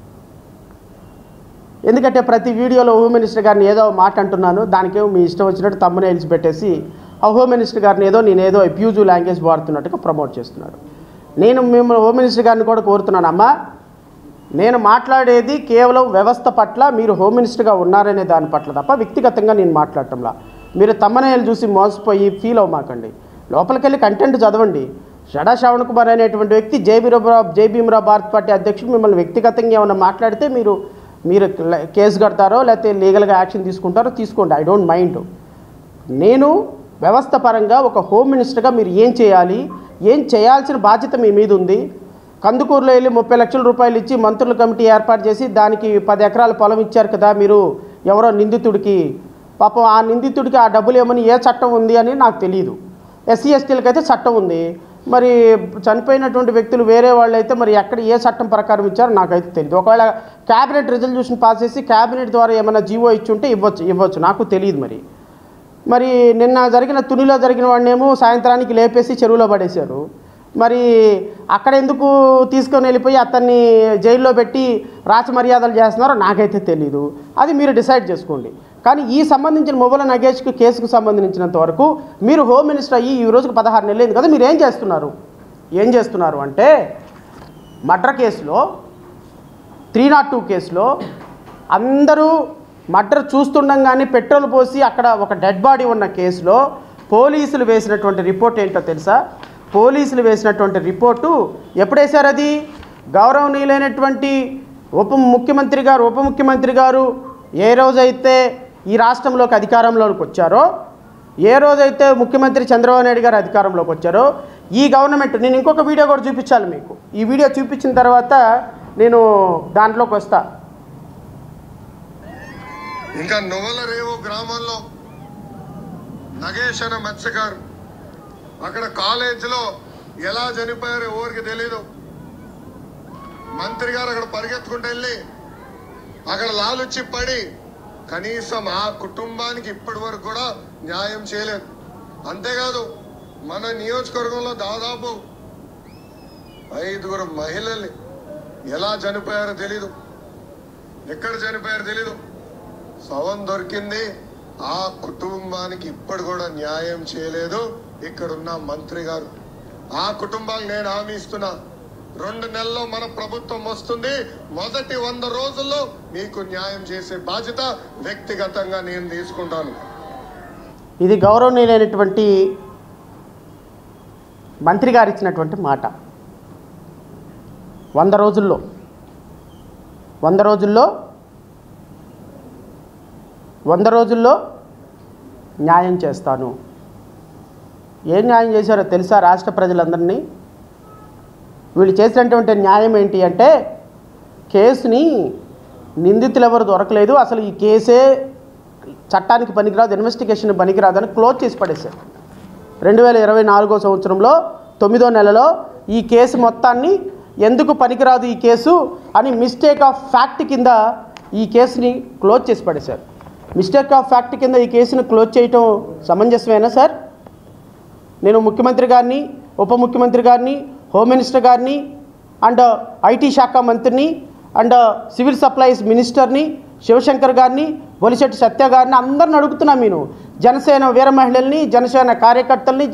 ఎందుకంటే ప్రతి వీడియోలో హోమ్ మినిస్టర్ గారిని ఏదో మాట అంటున్నాను, దానికేమో మీ ఇష్టం వచ్చినట్టు తమ్మునేల్స్ పెట్టేసి ఆ హోమ్ మినిస్టర్ గారిని నేనేదో అబ్యూజివ్ లాంగ్వేజ్ వాడుతున్నట్టుగా ప్రమోట్ చేస్తున్నాడు. నేను మిమ్మల్ని హోమ్ మినిస్టర్ గారిని కూడా కోరుతున్నాను, అమ్మా నేను మాట్లాడేది కేవలం వ్యవస్థ పట్ల, మీరు హోమ్ మినిస్టర్గా ఉన్నారనే దాని పట్ల తప్ప వ్యక్తిగతంగా నేను మాట్లాడటంలా. మీరు తమ్మనేలు చూసి మోసపోయి ఫీల్ అవ్వమాకండి. లోపలికి వెళ్ళి కంటెంట్ చదవండి. షడా శ్రవణ్ కుమార్ అనేటువంటి వ్యక్తి జై భీమ్రావ్ భారత్ పార్టీ అధ్యక్షుడు మిమ్మల్ని వ్యక్తిగతంగా ఏమైనా మాట్లాడితే మీరు కేసు కడతారో లేకపోతే లీగల్గా యాక్షన్ తీసుకుంటారో తీసుకోండి, ఐ డోంట్ మైండ్. నేను వ్యవస్థ పరంగా ఒక హోమ్ మినిస్టర్గా మీరు ఏం చేయాలి, ఏం చేయాల్సిన బాధ్యత మీ మీద ఉంది. కందుకూరులో వెళ్ళి 30 లక్షల రూపాయలు ఇచ్చి మంత్రుల కమిటీ ఏర్పాటు చేసి దానికి 10 ఎకరాల పొలం ఇచ్చారు కదా మీరు ఎవరో నిందితుడికి. పాపం ఆ నిందితుడికి ఆ డబ్బులు ఏమని ఏ చట్టం ఉంది అని నాకు తెలియదు. ఎస్సీ ఎస్టీలకు అయితే చట్టం ఉంది, మరి చనిపోయినటువంటి వ్యక్తులు వేరే వాళ్ళు అయితే మరి ఎక్కడ ఏ చట్టం ప్రకారం ఇచ్చారో నాకైతే తెలియదు. ఒకవేళ క్యాబినెట్ రిజల్యూషన్ పాస్ చేసి క్యాబినెట్ ద్వారా ఏమైనా జీవో ఇచ్చి ఉంటే ఇవ్వచ్చు, నాకు తెలియదు. మరి నిన్న జరిగిన తునిలో జరిగిన వాడినేమో సాయంత్రానికి లేపేసి చెరువులో పడేశారు. మరి అక్కడ ఎందుకు తీసుకొని వెళ్ళిపోయి అతన్ని జైల్లో పెట్టి రాచమర్యాదలు చేస్తున్నారో నాకైతే తెలీదు, అది మీరు డిసైడ్ చేసుకోండి. కానీ ఈ సంబంధించిన మొబైల్ నగేష్ కేసుకు సంబంధించినంత వరకు మీరు హోమ్ మినిస్టర్ అయ్యి ఈ రోజుకు 16 నెలలు అయింది కదా, మీరు ఏం చేస్తున్నారు అంటే, మర్డర్ కేసులో 302 కేసులో అందరూ మర్డర్ చూస్తుండగానే పెట్రోల్ పోసి అక్కడ ఒక డెడ్ బాడీ ఉన్న కేసులో పోలీసులు వేసినటువంటి రిపోర్ట్ ఏంటో తెలుసా? పోలీసులు వేసినటువంటి రిపోర్టు ఎప్పుడు వేశారు? అది గౌరవనీయులైనటువంటి ఉప ముఖ్యమంత్రి గారు ఏ రోజైతే ఈ రాష్ట్రంలోకి అధికారంలోకి వచ్చారో, ఏ రోజైతే ముఖ్యమంత్రి చంద్రబాబు నాయుడు గారు అధికారంలోకి వచ్చారో ఈ గవర్నమెంట్, నేను ఇంకొక వీడియో కూడా చూపించాలి మీకు. ఈ వీడియో చూపించిన తర్వాత నేను దాంట్లోకి వస్తా. ఇంకా నొవలరేవో గ్రామంలో నగేష్ అనే మత్స్యకారు అక్కడ కాలేజీలో ఎలా చనిపోయారో ఎవరికి తెలీదు. మంత్రి గారు అక్కడ పరిగెత్తుకుంటూ వెళ్ళి అక్కడ లాలుచి పడి కనీసం ఆ కుటుంబానికి ఇప్పటి వరకు కూడా న్యాయం చేయలేదు. అంతేకాదు మన నియోజకవర్గంలో దాదాపు 5 మహిళల్ని ఎలా చనిపోయారో తెలీదు, ఎక్కడ చనిపోయారో తెలీదు. శవం దొరికింది, ఆ కుటుంబానికి ఇప్పటి కూడా న్యాయం చేయలేదు ఇక్కడున్న మంత్రి గారు. ఆ కుటుంబాలకు నేను హామీ ఇస్తున్నా, 2 నెలల్లో మన ప్రభుత్వం వస్తుంది, మొదటి 100 రోజుల్లో మీకు న్యాయం చేసే బాధ్యత వ్యక్తిగతంగా నేను తీసుకుంటాను. ఇది గౌరవనీయులైనటువంటి మంత్రి గారు ఇచ్చినటువంటి మాట. 100 రోజుల్లో న్యాయం చేస్తాను. ఏం న్యాయం చేశారో తెలుసా రాష్ట్ర ప్రజలందరినీ? వీళ్ళు చేసినటువంటి న్యాయం ఏంటి అంటే, కేసుని నిందితులు ఎవరు దొరకలేదు, అసలు ఈ కేసే చట్టానికి పనికిరాదు, ఇన్వెస్టిగేషన్ పనికిరాదు అని క్లోజ్ చేసి పడేశారు. 2024 సంవత్సరంలో 9వ నెలలో ఈ కేసు మొత్తాన్ని ఎందుకు పనికిరాదు ఈ కేసు అని మిస్టేక్ ఆఫ్ ఫ్యాక్ట్ కింద ఈ కేసుని క్లోజ్ చేసి పడేశారు. మిస్టేక్ ఆఫ్ ఫ్యాక్ట్ కింద ఈ కేసును క్లోజ్ చేయటం సమంజసమేనా సార్? నేను ముఖ్యమంత్రి గారిని, ఉప ముఖ్యమంత్రి గారిని, హోమ్ మినిస్టర్ గారిని అండ్ ఐటీ శాఖ మంత్రిని అండ్ సివిల్ సప్లైస్ మినిస్టర్ని శివశంకర్ గారిని, బొలిశెట్టి సత్య గారిని అందరిని అడుగుతున్నా. నేను జనసేన వీర మహిళల్ని, జనసేన కార్యకర్తల్ని,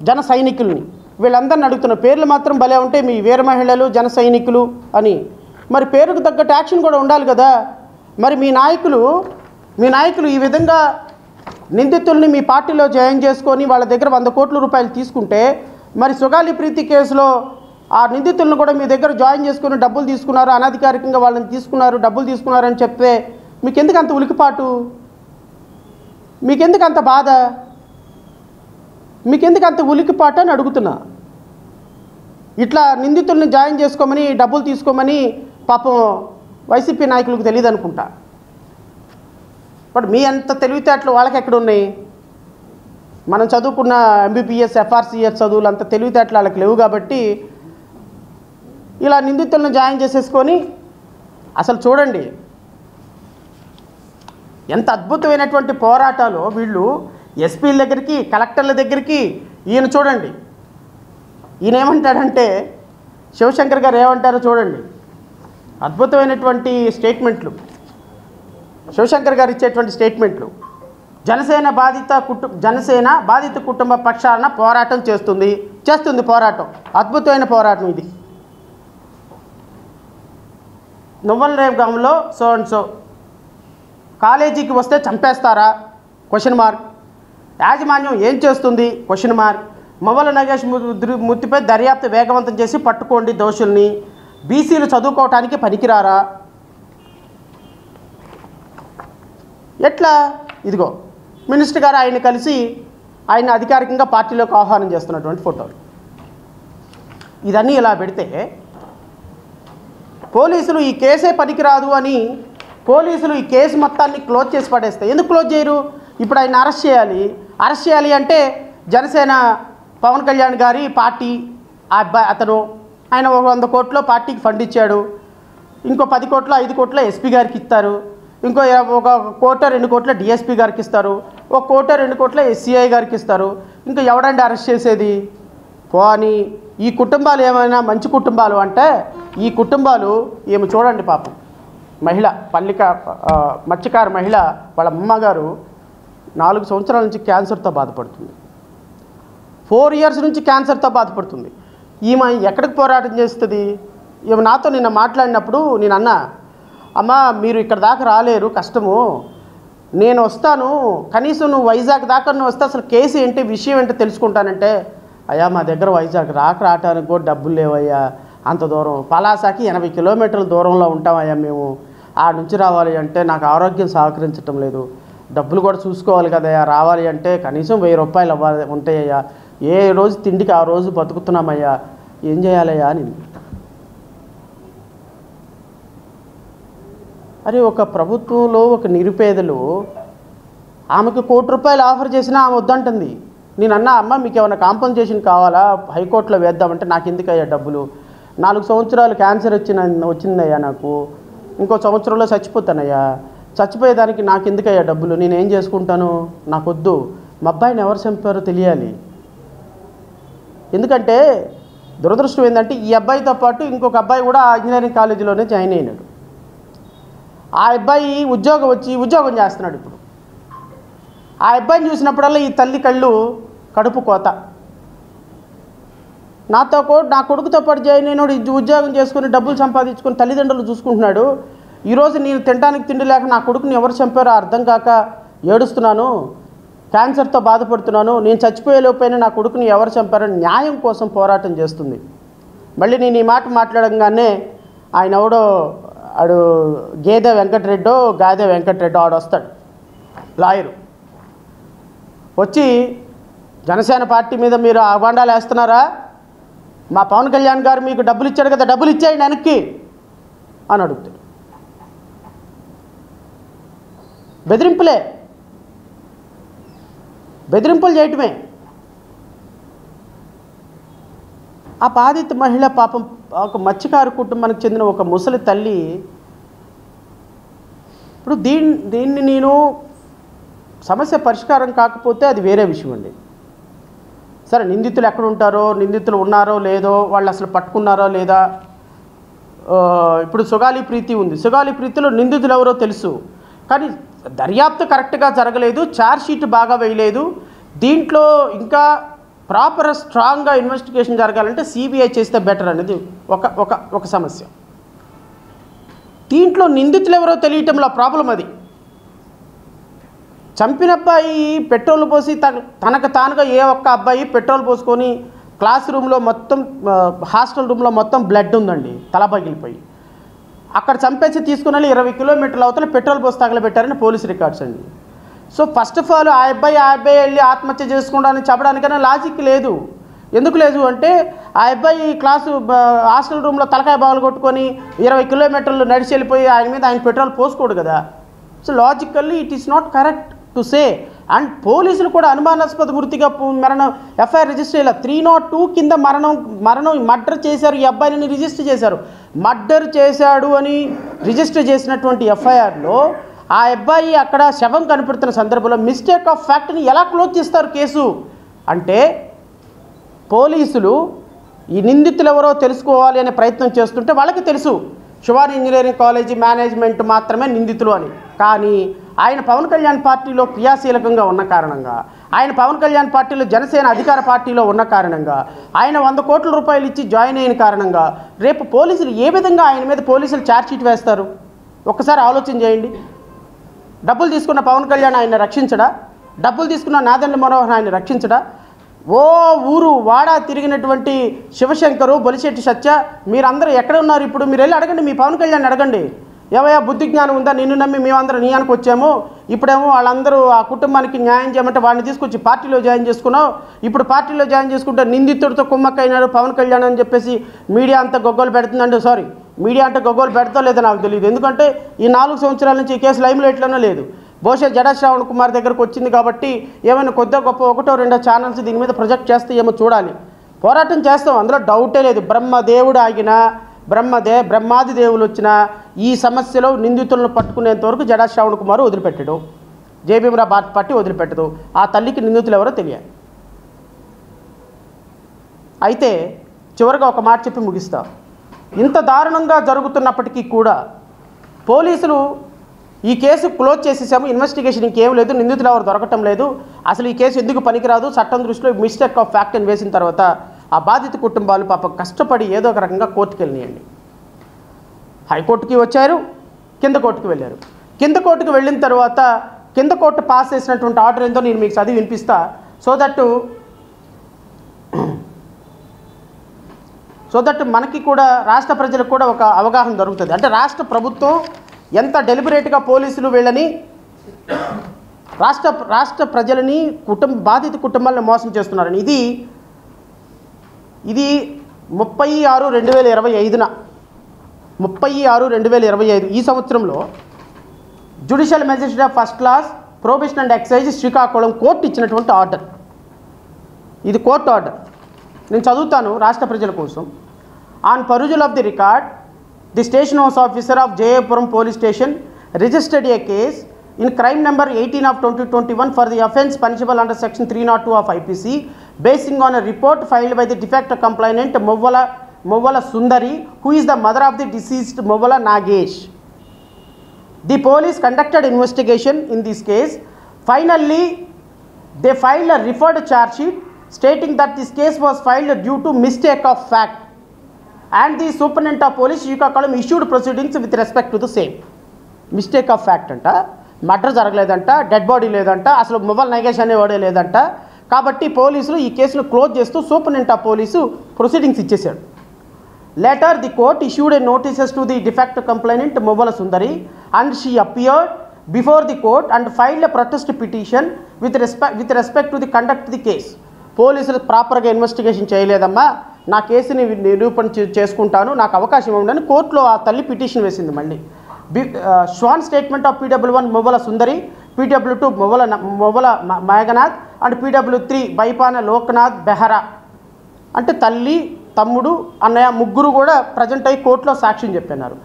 జన సైనికుల్ని వీళ్ళందరిని అడుగుతున్న. పేర్లు మాత్రం భలే ఉంటాయి మీ వీర మహిళలు, జన సైనికులు అని. మరి పేరుకు తగ్గట్టు యాక్షన్ కూడా ఉండాలి కదా. మరి మీ నాయకులు ఈ విధంగా నిందితుల్ని మీ పార్టీలో జాయిన్ చేసుకొని వాళ్ళ దగ్గర 100 కోట్ల రూపాయలు తీసుకుంటే, మరి సుగాలి ప్రీతి కేసులో ఆ నిందితులను కూడా మీ దగ్గర జాయిన్ చేసుకుని డబ్బులు తీసుకున్నారు, అనధికారికంగా వాళ్ళని తీసుకున్నారు, డబ్బులు తీసుకున్నారని చెప్తే మీకెందుకు అంత ఉలికిపాటు? మీకెందుకు అంత బాధ? మీకెందుకు అంత ఉలికిపాటు అని అడుగుతున్నా. ఇట్లా నిందితుల్ని జాయిన్ చేసుకోమని డబ్బులు తీసుకోమని పాపం వైసీపీ నాయకులకు తెలియదు అనుకుంటా. బట్ మీ అంత తెలివితేటలు వాళ్ళకి ఎక్కడ ఉన్నాయి? మనం చదువుకున్న ఎంబీబీఎస్ ఎఫ్ఆర్సీఎస్ చదువులు అంత తెలివితేటలు వాళ్ళకి లేవు కాబట్టి ఇలా నిందితులను జాయిన్ చేసేసుకొని, అసలు చూడండి ఎంత అద్భుతమైనటువంటి పోరాటాలు వీళ్ళు. ఎస్పీల దగ్గరికి, కలెక్టర్ల దగ్గరికి, ఈయన చూడండి, ఈయన ఏమంటాడంటే, శివశంకర్ గారు ఏమంటారో చూడండి. అద్భుతమైనటువంటి స్టేట్మెంట్లు శివశంకర్ గారు ఇచ్చేటువంటి స్టేట్మెంట్లు. జనసేన బాధిత కుటుంబ పక్షాన పోరాటం చేస్తుంది పోరాటం. అద్భుతమైన పోరాటం ఇది. నువ్వలరేగంలో సో అండ్ సో కాలేజీకి వస్తే చంపేస్తారా? Question mark. యాజమాన్యం ఏం చేస్తుంది? Question mark. మొవ్వల నగేష్ మృతిపై దర్యాప్తు వేగవంతం చేసి పట్టుకోండి దోషుల్ని. బీసీలు చదువుకోవటానికి పనికిరారా? ఎట్లా? ఇదిగో మినిస్టర్ గారు ఆయన కలిసి ఆయన అధికారికంగా పార్టీలోకి ఆహ్వానం చేస్తున్నటువంటి ఫోటోలు. ఇదన్నీ ఇలా పెడితే పోలీసులు ఈ కేసే పనికిరాదు అని పోలీసులు ఈ కేసు మొత్తాన్ని క్లోజ్ చేసి పడేస్తే, ఎందుకు క్లోజ్ చేయరు? ఇప్పుడు ఆయన అరెస్ట్ చేయాలి అంటే జనసేన పవన్ కళ్యాణ్ గారి పార్టీ ఆయన 100 కోట్లు పార్టీకి ఫండ్ ఇచ్చాడు, ఇంకో 10 కోట్లు 5 కోట్లు ఎస్పీ గారికి ఇస్తారు, ఇంకో 1 కోట 2 కోట్ల డిఎస్పీ గారికి ఇస్తారు, 1 కోట 2 కోట్ల ఎస్సీఐ గారికి ఇస్తారు. ఇంకా ఎవడండి అరెస్ట్ చేసేది? పోనీ ఈ కుటుంబాలు ఏమైనా మంచి కుటుంబాలు అంటే, ఈ కుటుంబాలు ఏమి చూడండి పాపం. మహిళ మత్స్యకార మహిళ, వాళ్ళ అమ్మగారు 4 సంవత్సరాల నుంచి క్యాన్సర్తో బాధపడుతుంది. 4 ఇయర్స్ నుంచి క్యాన్సర్తో బాధపడుతుంది. ఈమె ఎక్కడికి పోరాటం చేస్తుంది? ఈమె నాతో నిన్న మాట్లాడినప్పుడు నేను అన్నా, అమ్మా మీరు ఇక్కడ దాకా రాలేరు, కష్టము, నేను వస్తాను, కనీసం నువ్వు వైజాగ్ దాకా నువ్వు వస్తే అసలు కేసు ఏంటి, విషయం ఏంటో తెలుసుకుంటానంటే, అయ్యా మా దగ్గర వైజాగ్ రావటానికి కూడా డబ్బులు లేవయ్యా, అంత దూరం, పలాసాకి 80 కిలోమీటర్ల దూరంలో ఉంటామయ్యా మేము, ఆ నుంచి రావాలి అంటే నాకు ఆరోగ్యం సహకరించటం లేదు, డబ్బులు కూడా చూసుకోవాలి కదయ్యా, రావాలి అంటే కనీసం 1000 రూపాయలు అవ్వాలి ఉంటాయ్యా, ఏ రోజు తిండికి ఆ రోజు బతుకుతున్నామయ్యా, ఏం చేయాలయ్యా అని. అరే ఒక ప్రభుత్వంలో ఒక నిరుపేదలు ఆమెకు 1 కోటి రూపాయలు ఆఫర్ చేసినా ఆమె వద్దంటుంది. నేను అన్నా, అమ్మ మీకు ఏమైనా కాంపన్సేషన్ కావాలా, హైకోర్టులో వేద్దామంటే నాకు ఎందుకయ్యా డబ్బులు, 4 సంవత్సరాలు క్యాన్సర్ వచ్చిందయ్యా నాకు, ఇంకో సంవత్సరంలో చచ్చిపోతానయ్యా, చచ్చిపోయేదానికి నాకు ఎందుకయ్యా డబ్బులు, నేనేం చేసుకుంటాను, నాకొద్దు, మా అబ్బాయిని ఎవరు చంపారో తెలియాలి. ఎందుకంటే దురదృష్టం ఏంటంటే ఈ అబ్బాయితో పాటు ఇంకొక అబ్బాయి కూడా ఇంజనీరింగ్ కాలేజీలోనే జాయిన్ అయినాడు. ఆ అబ్బాయి ఉద్యోగం చేస్తున్నాడు ఇప్పుడు. ఆ అబ్బాయిని చూసినప్పుడల్లా ఈ తల్లి కడుపు కోత. నా కొడుకుతో పాటు జాయిన్ అయినాడు, ఉద్యోగం చేసుకుని డబ్బులు సంపాదించుకొని తల్లిదండ్రులు చూసుకుంటున్నాడు. ఈరోజు నేను తినడానికి తిండి లేక నా కొడుకుని ఎవరు చంపారో అర్థం కాక ఏడుస్తున్నాను, క్యాన్సర్తో బాధపడుతున్నాను, నేను చచ్చిపోయేలోపైనా నా కొడుకుని ఎవరు చంపారో న్యాయం కోసం పోరాటం చేస్తుంది. మళ్ళీ నేను ఈ మాట మాట్లాడంగానే ఆయన ఎవడో గాదె వెంకటరెడ్డో ఆడొస్తాడు, లాయరు, వచ్చి జనసేన పార్టీ మీద మీరు అభాండాలు వేస్తున్నారా, మా పవన్ కళ్యాణ్ గారు మీకు డబ్బులు ఇచ్చాడు కదా, డబ్బులు ఇచ్చేయండి వెనక్కి అని అడుగుతాడు. బెదిరింపులు చేయటమే. ఆ బాధిత మహిళ పాపం ఒక మత్స్యకారు కుటుంబానికి చెందిన ఒక ముసలి తల్లి. ఇప్పుడు దీన్ని నేను సమస్య పరిష్కారం కాకపోతే అది వేరే విషయం అండి. సరే నిందితులు ఎక్కడ ఉంటారో, నిందితులు ఉన్నారో లేదో, వాళ్ళు అసలు పట్టుకున్నారో లేదా. ఇప్పుడు సుగాలి ప్రీతి ఉంది, సుగాలి ప్రీతిలో నిందితులు ఎవరో తెలుసు, కానీ దర్యాప్తు కరెక్ట్గా జరగలేదు, ఛార్జ్ షీట్ బాగా వేయలేదు. దీంట్లో ఇంకా ప్రాపర్ స్ట్రాంగ్గా ఇన్వెస్టిగేషన్ జరగాలంటే సిబిఐ చేస్తే బెటర్ అనేది ఒక సమస్య. దీంట్లో నిందితులు ఎవరో తెలియటంలో ప్రాబ్లం అది. చంపిన అబ్బాయి పెట్రోల్ పోసి తనకు తానుగా ఏ ఒక్క అబ్బాయి పెట్రోల్ పోసుకొని క్లాస్ రూమ్లో మొత్తం హాస్టల్ రూమ్లో మొత్తం బ్లడ్ ఉందండి, తల పగిలిపోయి. అక్కడ చంపేసి తీసుకుని వెళ్ళి 20 కిలోమీటర్ల అవతల పెట్రోల్ పోసి తగలబెట్టారని పోలీస్ రికార్డ్స్ అండి. సో ఫస్ట్ ఆఫ్ ఆల్ ఆ అబ్బాయి వెళ్ళి ఆత్మహత్య చేసుకుంటానని చెప్పడానికైనా లాజిక్ లేదు. ఎందుకు లేదు అంటే ఆ అబ్బాయి హాస్టల్ రూమ్లో తలకాయ బాగులు కొట్టుకొని 20 కిలోమీటర్లు నడిచి వెళ్ళిపోయి ఆయన పెట్రోల్ పోసుకోడు కదా. So logically it is not correct to say. And పోలీసులు కూడా అనుమానాస్పద మృతిగా మరణం ఎఫ్ఐఆర్ రిజిస్టర్ చేయాలి. 302 కింద మరణం మర్డర్ చేశారు ఈ అబ్బాయిని రిజిస్టర్ చేశారు. మర్డర్ చేశాడు అని రిజిస్టర్ చేసినటువంటి ఎఫ్ఐఆర్లో ఆ అబ్బాయి అక్కడ శవం కనపడుతున్న సందర్భంలో మిస్టేక్ ఆఫ్ ఫ్యాక్ట్ని ఎలా క్లోజ్ చేస్తారు కేసు అంటే, పోలీసులు ఈ నిందితులు ఎవరో తెలుసుకోవాలి అనే ప్రయత్నం చేస్తుంటే వాళ్ళకి తెలుసు శివాని ఇంజనీరింగ్ కాలేజీ మేనేజ్మెంట్ మాత్రమే నిందితులు అని. కానీ ఆయన పవన్ కళ్యాణ్ పార్టీలో క్రియాశీలకంగా ఉన్న కారణంగా, ఆయన పవన్ కళ్యాణ్ పార్టీలో జనసేన అధికార పార్టీలో ఉన్న కారణంగా, ఆయన 100 కోట్ల రూపాయలు ఇచ్చి జాయిన్ అయిన కారణంగా రేపు పోలీసులు ఏ విధంగా ఆయన మీద పోలీసులు ఛార్జ్షీట్ వేస్తారు? ఒక్కసారి ఆలోచన చేయండి. డబ్బులు తీసుకున్న పవన్ కళ్యాణ్ ఆయన రక్షించడా? డబ్బులు తీసుకున్న నాదెండ్ల మనోహర్ ఆయన రక్షించడా? ఓ ఊరు వాడ తిరిగినటువంటి శివశంకరు, బొలిశెట్టి సత్య, మీరందరూ ఎక్కడ ఉన్నారు ఇప్పుడు? మీరు వెళ్ళి అడగండి, మీ పవన్ కళ్యాణ్ అడగండి. ఏవయ్యా బుద్ధి జ్ఞానం ఉందా? నిన్ను నమ్మి మేమందరం నీ అనుకు వచ్చాము, ఇప్పుడేమో వాళ్ళందరూ ఆ కుటుంబానికి న్యాయం చేయమంటే వాడిని తీసుకొచ్చి పార్టీలో జాయిన్ చేసుకున్నావు. ఇప్పుడు పార్టీలో జాయిన్ చేసుకుంటే నిందితుడితో కుమ్మక్కైనాడు పవన్ కళ్యాణ్ అని చెప్పేసి మీడియా అంతా గొగ్గోలు పెడుతుందంటే, సారీ మీడియా అంటే గొగ్గోలు పెడతా లేదో నాకు తెలియదు. ఎందుకంటే ఈ 4 సంవత్సరాల నుంచి ఈ కేసు లైమ్లైట్లోనే లేదు. బహుశా జడా శ్రావణ్ కుమార్ దగ్గరకు వచ్చింది కాబట్టి ఏమైనా కొద్దిగా గొప్ప 1-2 ఛానల్స్ దీని మీద ప్రొజెక్ట్ చేస్తే ఏమో చూడాలి. పోరాటం చేస్తాం, అందులో డౌటే లేదు. బ్రహ్మదేవుడు ఆగినా, బ్రహ్మాది దేవులు వచ్చినా ఈ సమస్యలో నిందితులను పట్టుకునేంత వరకు జడా శ్రావణ్ కుమార్ వదిలిపెట్టడు, జేబీఎంరా భారత్ పార్టీ వదిలిపెట్టదు. ఆ తల్లికి నిందితులు ఎవరో తెలియాలి. అయితే చివరిగా ఒక మాట చెప్పి ముగిస్తా. ఇంత దారుణంగా జరుగుతున్నప్పటికీ కూడా పోలీసులు ఈ కేసు క్లోజ్ చేసేసాము, ఇన్వెస్టిగేషన్ ఇంకేం లేదు, నిందితులు ఎవరు దొరకటం లేదు, అసలు ఈ కేసు ఎందుకు పనికిరాదు, చట్టం దృష్టిలో మిస్టేక్ ఆఫ్ ఫ్యాక్ట్ అని వేసిన తర్వాత ఆ బాధిత కుటుంబాలు పాపం కష్టపడి ఏదో ఒక రకంగా కోర్టుకు వెళ్ళినాయండి. హైకోర్టుకి వచ్చారు, కింద కోర్టుకు వెళ్ళారు. కింద కోర్టుకు వెళ్ళిన తర్వాత కింద కోర్టు పాస్ చేసినటువంటి ఆర్డర్ ఏందో నేను మీకు చదివి వినిపిస్తా, సో దట్ మనకి కూడా రాష్ట్ర ప్రజలకు కూడా ఒక అవగాహన దొరుకుతుంది. అంటే రాష్ట్ర ప్రభుత్వం ఎంత డెలిబరేట్గా పోలీసులు వీళ్ళని రాష్ట్ర ప్రజలని బాధిత కుటుంబాలను మోసం చేస్తున్నారని. ఇది 30/6/2025 30/6/2025 ఈ సంవత్సరంలో judicial magistrate of first class probation and excise Srikakulam court ఇచ్చినటువంటి ఆర్డర్. ఇది కోర్టు ఆర్డర్, నేను చదువుతాను రాష్ట్ర ప్రజల కోసం. On perusal of the record, the station house officer of Jayapuram police station registered a case in crime number 18 of 2021 for the offence punishable under section 302 of IPC basing on a report filed by the de facto complainant Movala Sundari, who is the mother of the deceased Movala Nagesh. The police conducted investigation in this case. Finally, they filed a referred charge sheet stating that this case was filed due to mistake of fact, and the superintendent of police Srikakulam issued proceedings with respect to the same. Mistake of fact అంట, murder జరగలేదంట, dead body లేదంట, అసలు mobile Nagesh అనేవాడే లేదంట. కాబట్టి పోలీసులు ఈ కేసును close చేస్తూ superintendent of police proceedings ఇచ్చేశాడు. Later the court issued a notices to the defect complainant Mobala Sundari and she appeared before the court and filed a protest petition with respect to the conduct the case. పోలీసులు ప్రాపర్గా investigation చేయలేదమ్మా, నా కేసుని నిరూపణ చేసుకుంటాను, నాకు అవకాశం ఉండని కోర్టులో ఆ తల్లి పిటిషన్ వేసింది. మళ్ళీ sworn statement of PW1 Mobala Sundari, PW2 Mobala Meghanath and PW3 Baipana Loknath Behera. అంటే తల్లి, తమ్ముడు, అన్నయ్య ముగ్గురు కూడా ప్రజెంట్ అయ్యి కోర్టులో సాక్ష్యం చెప్పినారు.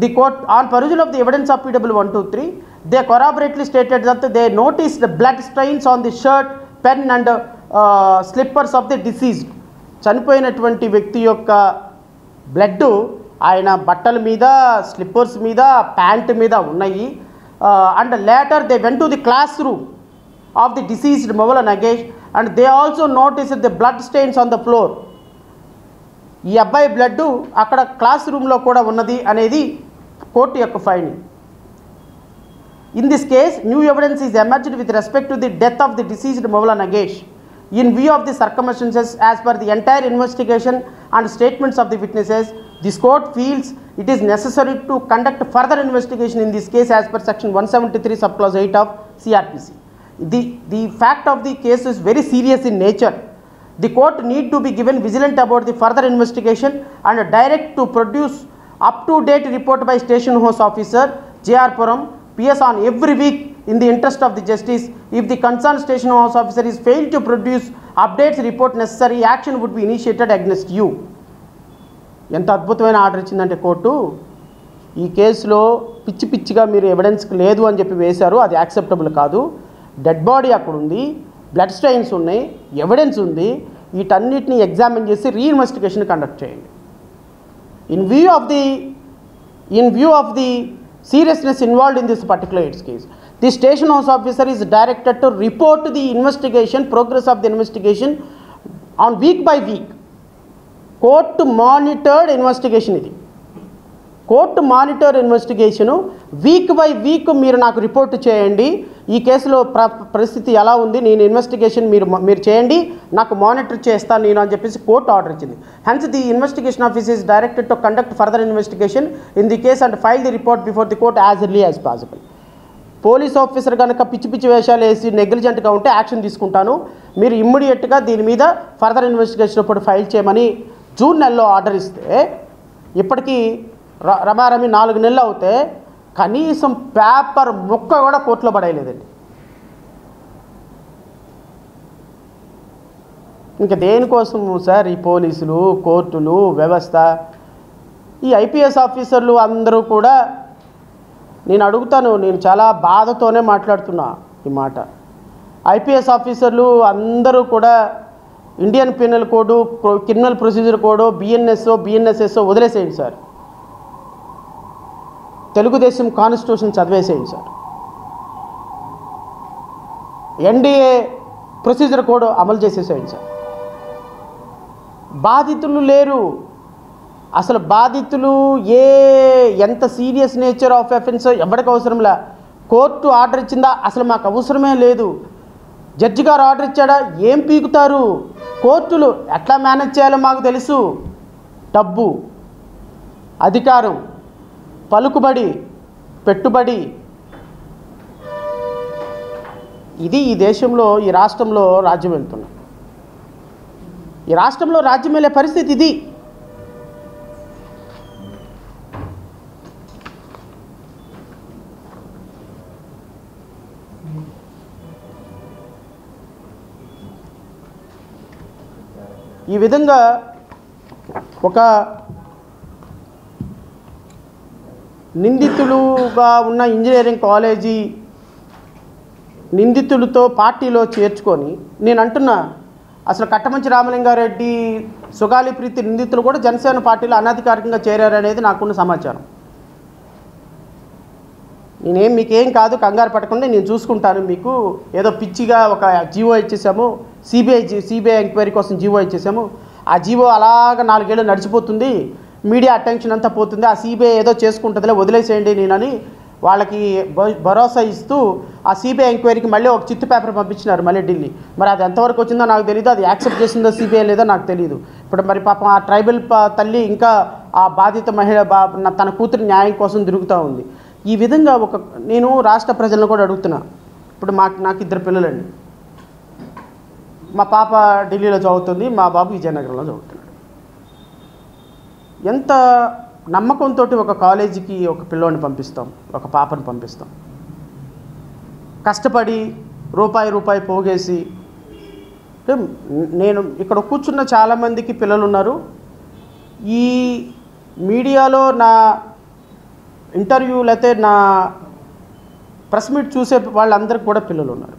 The court on perusal of the evidence of PW1, 2, 3 they corroborately stated that they noticed the blood stains on the shirt, pen and slippers of the deceased. చనిపోయినటువంటి వ్యక్తి యొక్క బ్లడ్ ఆయన బట్టల మీద, స్లిప్పర్స్ మీద, ప్యాంట్ మీద ఉన్నాయి. And later they went to the classroom of the deceased Mobala Nagesh and they also noticed the blood stains on the floor. ఈ అబ్బాయి బ్లడ్ అక్కడ క్లాస్ రూమ్లో కూడా ఉన్నది అనేది కోర్టు యొక్క finding. In this case, new evidence is emerged with respect to the death of the deceased Mawla Nagesh. In view of the circumstances as per the entire investigation and statements of the witnesses, this court feels it is necessary to conduct further investigation in this case as per section 173 subclause 8 of CRPC. The fact of the case is very serious in nature. The court need to be given vigilant about the further investigation and direct to produce up-to-date report by station house officer J.R. Puram PS on every week in the interest of the justice. If the concerned station house officer is failed to produce updates report, necessary action would be initiated against you. ఎంత అద్భుతమైన order ఇచ్చిందంటే court, ఈ కేసులో పిచ్చి పిచ్చిగా మీరు evidence లేదు అని చెప్పి వేశారు, అది యాక్సెప్టబుల్ కాదు. డెడ్ బాడీ అక్కడ ఉంది, బ్లడ్ స్టెయిన్స్ ఉన్నాయి, ఎవిడెన్స్ ఉంది, వీటన్నిటిని ఎగ్జామిన్ చేసి రీఇన్వెస్టిగేషన్ కండక్ట్ చేయండి. In view of the seriousness involved in this particular case, the station house officer is directed to report the investigation, progress of the investigation on week by week. Court monitored investigation ఇది. Court monitor investigation week by week మీరు నాకు report చేయండి, ఈ కేసులో పరిస్థితి ఎలా ఉంది, నేను ఇన్వెస్టిగేషన్ మీరు చేయండి, నాకు మానిటర్ చేస్తాను నేను అని చెప్పేసి కోర్టు ఆర్డర్ ఇచ్చింది. Hence the investigation office is directed to conduct further investigation in the case and file the report before the court as early as possible. Police officer కనుక పిచ్చి పిచ్చి వేషాలు వేసి నెగ్లిజెంట్గా ఉంటే యాక్షన్ తీసుకుంటాను, మీరు ఇమ్మీడియట్గా దీని మీద ఫర్దర్ ఇన్వెస్టిగేషన్ రిపోర్ట్ ఫైల్ చేయమని జూన్ నెలలో ఆర్డర్ ఇస్తే ఇప్పటికీ రమారమి 4 నెలలు అవుతే కనీసం పేపర్ ముక్క కూడా కోర్టులో పడేయలేదండి. ఇంకా దేనికోసము సార్ ఈ పోలీసులు, కోర్టులు, వ్యవస్థ? ఈ ఐపీఎస్ ఆఫీసర్లు అందరూ కూడా, నేను అడుగుతాను, నేను చాలా బాధతోనే మాట్లాడుతున్నా ఈ మాట. ఐపీఎస్ ఆఫీసర్లు అందరూ కూడా Indian Penal Code, criminal procedure code, బిఎన్ఎస్ఎస్ఓ వదిలేసేయండి సార్. తెలుగుదేశం కాన్స్టిట్యూషన్ చదివేసేయండి సార్. ఎన్డీఏ ప్రొసీజర్ కోడ్ అమలు చేసేసేయండి సార్. బాధితులు లేరు అసలు. బాధితులు ఎంత సీరియస్ నేచర్ ఆఫ్ అఫెన్స్ ఎవరికి అవసరంలా. కోర్టు ఆర్డర్ ఇచ్చిందా? అసలు మాకు అవసరమే లేదు. జడ్జి గారు ఆర్డర్ ఇచ్చాడా? ఏం పీకుతారు? కోర్టులు ఎట్లా మేనేజ్ చేయాలో మాకు తెలుసు. డబ్బు, అధికారం, పలుకుబడి, పెట్టుబడి, ఇది ఈ దేశంలో, ఈ రాష్ట్రంలో రాజ్యం వెళ్తున్నా. ఈ రాష్ట్రంలో రాజ్యం వెళ్ళే పరిస్థితి ఇది. ఈ విధంగా ఒక నిందితులుగా ఉన్న ఇంజనీరింగ్ కాలేజీ నిందితులతో పార్టీలో చేర్చుకొని, నేను అంటున్నా అసలు కట్టమంచి రామలింగారెడ్డి, సుగాలి ప్రీతి నిందితులు కూడా జనసేన పార్టీలో అనధికారికంగా చేరారనేది నాకున్న సమాచారం. మీకేం కాదు, కంగారు పడకుండా నేను చూసుకుంటాను. మీకు ఏదో పిచ్చిగా ఒక జీవో ఇచ్చేసాము, సిబిఐ ఎంక్వైరీ కోసం జీవో ఇచ్చేసాము, ఆ జీవో అలాగ 4 ఏళ్ళు నడిచిపోతుంది, మీడియా అటెన్షన్ అంతా పోతుంది, ఆ సిబిఐ ఏదో చేసుకుంటుందిలే వదిలేసేయండి నేనని వాళ్ళకి భరోసా ఇస్తూ ఆ సిబిఐ ఎంక్వైరీకి మళ్ళీ ఒక చిత్తు పేపర్ పంపించినారు మళ్ళీ ఢిల్లీ. మరి అది ఎంతవరకు వచ్చిందో నాకు తెలియదు, అది యాక్సెప్ట్ చేసిందో సిబిఐ లేదో నాకు తెలియదు. ఇప్పుడు మరి పాపం ఆ ట్రైబల్ తల్లి ఇంకా ఆ బాధిత మహిళ తన కూతురి న్యాయం కోసం తిరుగుతూ ఉంది. ఈ విధంగా నేను రాష్ట్ర ప్రజలను కూడా అడుగుతున్నా. ఇప్పుడు నాకు 2 పిల్లలండి. మా పాప ఢిల్లీలో చదువుతుంది, మా బాబు విజయనగరంలో చదువుతున్నాడు. ఎంత నమ్మకంతో ఒక కాలేజీకి ఒక పిల్లోని పంపిస్తాం, ఒక పాపను పంపిస్తాం. కష్టపడి రూపాయి పోగేసి. నేను ఇక్కడ కూర్చున్న చాలామందికి పిల్లలు ఉన్నారు. ఈ మీడియాలో నా ఇంటర్వ్యూ లేకపోతే నా ప్రెస్ మీట్ చూసే వాళ్ళందరికీ కూడా పిల్లలు ఉన్నారు.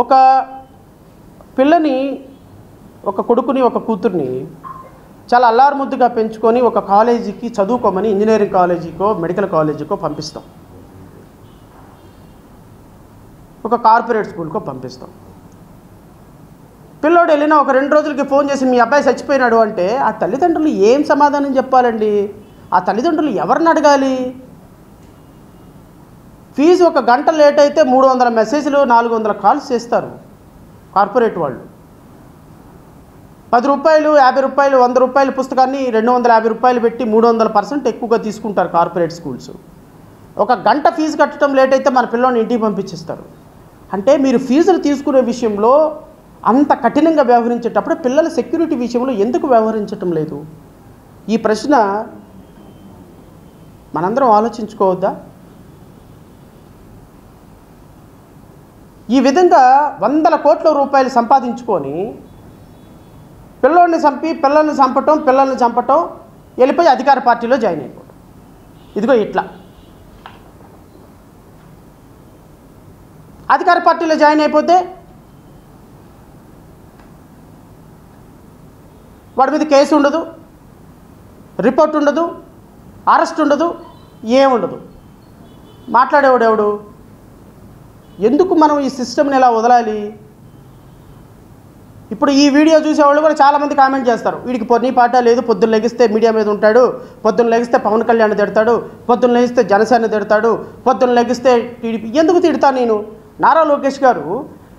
ఒక పిల్లని, ఒక కొడుకుని, ఒక కూతుర్ని చాలా అల్లారుముద్దుగా పెంచుకొని ఒక కాలేజీకి చదువుకోమని, ఇంజనీరింగ్ కాలేజీకో మెడికల్ కాలేజీకో పంపిస్తాం, ఒక కార్పొరేట్ స్కూల్కో పంపిస్తాం. పిల్లోడు వెళ్ళినా ఒక 2 రోజులకి ఫోన్ చేసి మీ అబ్బాయి చచ్చిపోయినాడు అంటే ఆ తల్లిదండ్రులు ఏం సమాధానం చెప్పాలండి? ఆ తల్లిదండ్రులు ఎవరిని అడగాలి? ఫీజు ఒక గంట లేట్ అయితే 300 మెసేజ్లు 400 కాల్స్ చేస్తారు కార్పొరేట్ వాళ్ళు. 10 రూపాయలు 50 రూపాయలు 100 రూపాయల పుస్తకాన్ని 250 రూపాయలు పెట్టి 300% ఎక్కువగా తీసుకుంటారు కార్పొరేట్ స్కూల్స్. ఒక గంట ఫీజు కట్టడం లేట్ అయితే మన పిల్లల్ని ఇంటికి పంపించేస్తారు. అంటే మీరు ఫీజులు తీసుకునే విషయంలో అంత కఠినంగా వ్యవహరించేటప్పుడు పిల్లల సెక్యూరిటీ విషయంలో ఎందుకు వ్యవహరించటం లేదు? ఈ ప్రశ్న మనందరం ఆలోచించుకోవద్దా? ఈ విధంగా 100 కోట్ల రూపాయలు సంపాదించుకొని పిల్లోడిని చంపి పిల్లల్ని చంపటం వెళ్ళిపోయి అధికార పార్టీలో జాయిన్ అయిపోవడం. ఇదిగో ఇట్లా అధికార పార్టీలో జాయిన్ అయిపోతే వాడి మీద కేసు ఉండదు, రిపోర్ట్ ఉండదు, అరెస్ట్ ఉండదు, ఏముండదు. మాట్లాడేవాడు ఎవడు? ఎందుకు మనం ఈ సిస్టమ్ని ఎలా వదలాలి? ఇప్పుడు ఈ వీడియో చూసేవాళ్ళు కూడా చాలామంది కామెంట్ చేస్తారు, వీడికి పొన్ని పాట లేదు, పొద్దున్న లెగిస్తే మీడియా మీద ఉంటాడు, పొద్దున్న లెగిస్తే పవన్ కళ్యాణ్ తిడతాడు, పొద్దున్న లెగిస్తే జనసేన తిడతాడు, పొద్దున్న లెగిస్తే టీడీపీ. ఎందుకు తిడతా నేను? నారా లోకేష్ గారు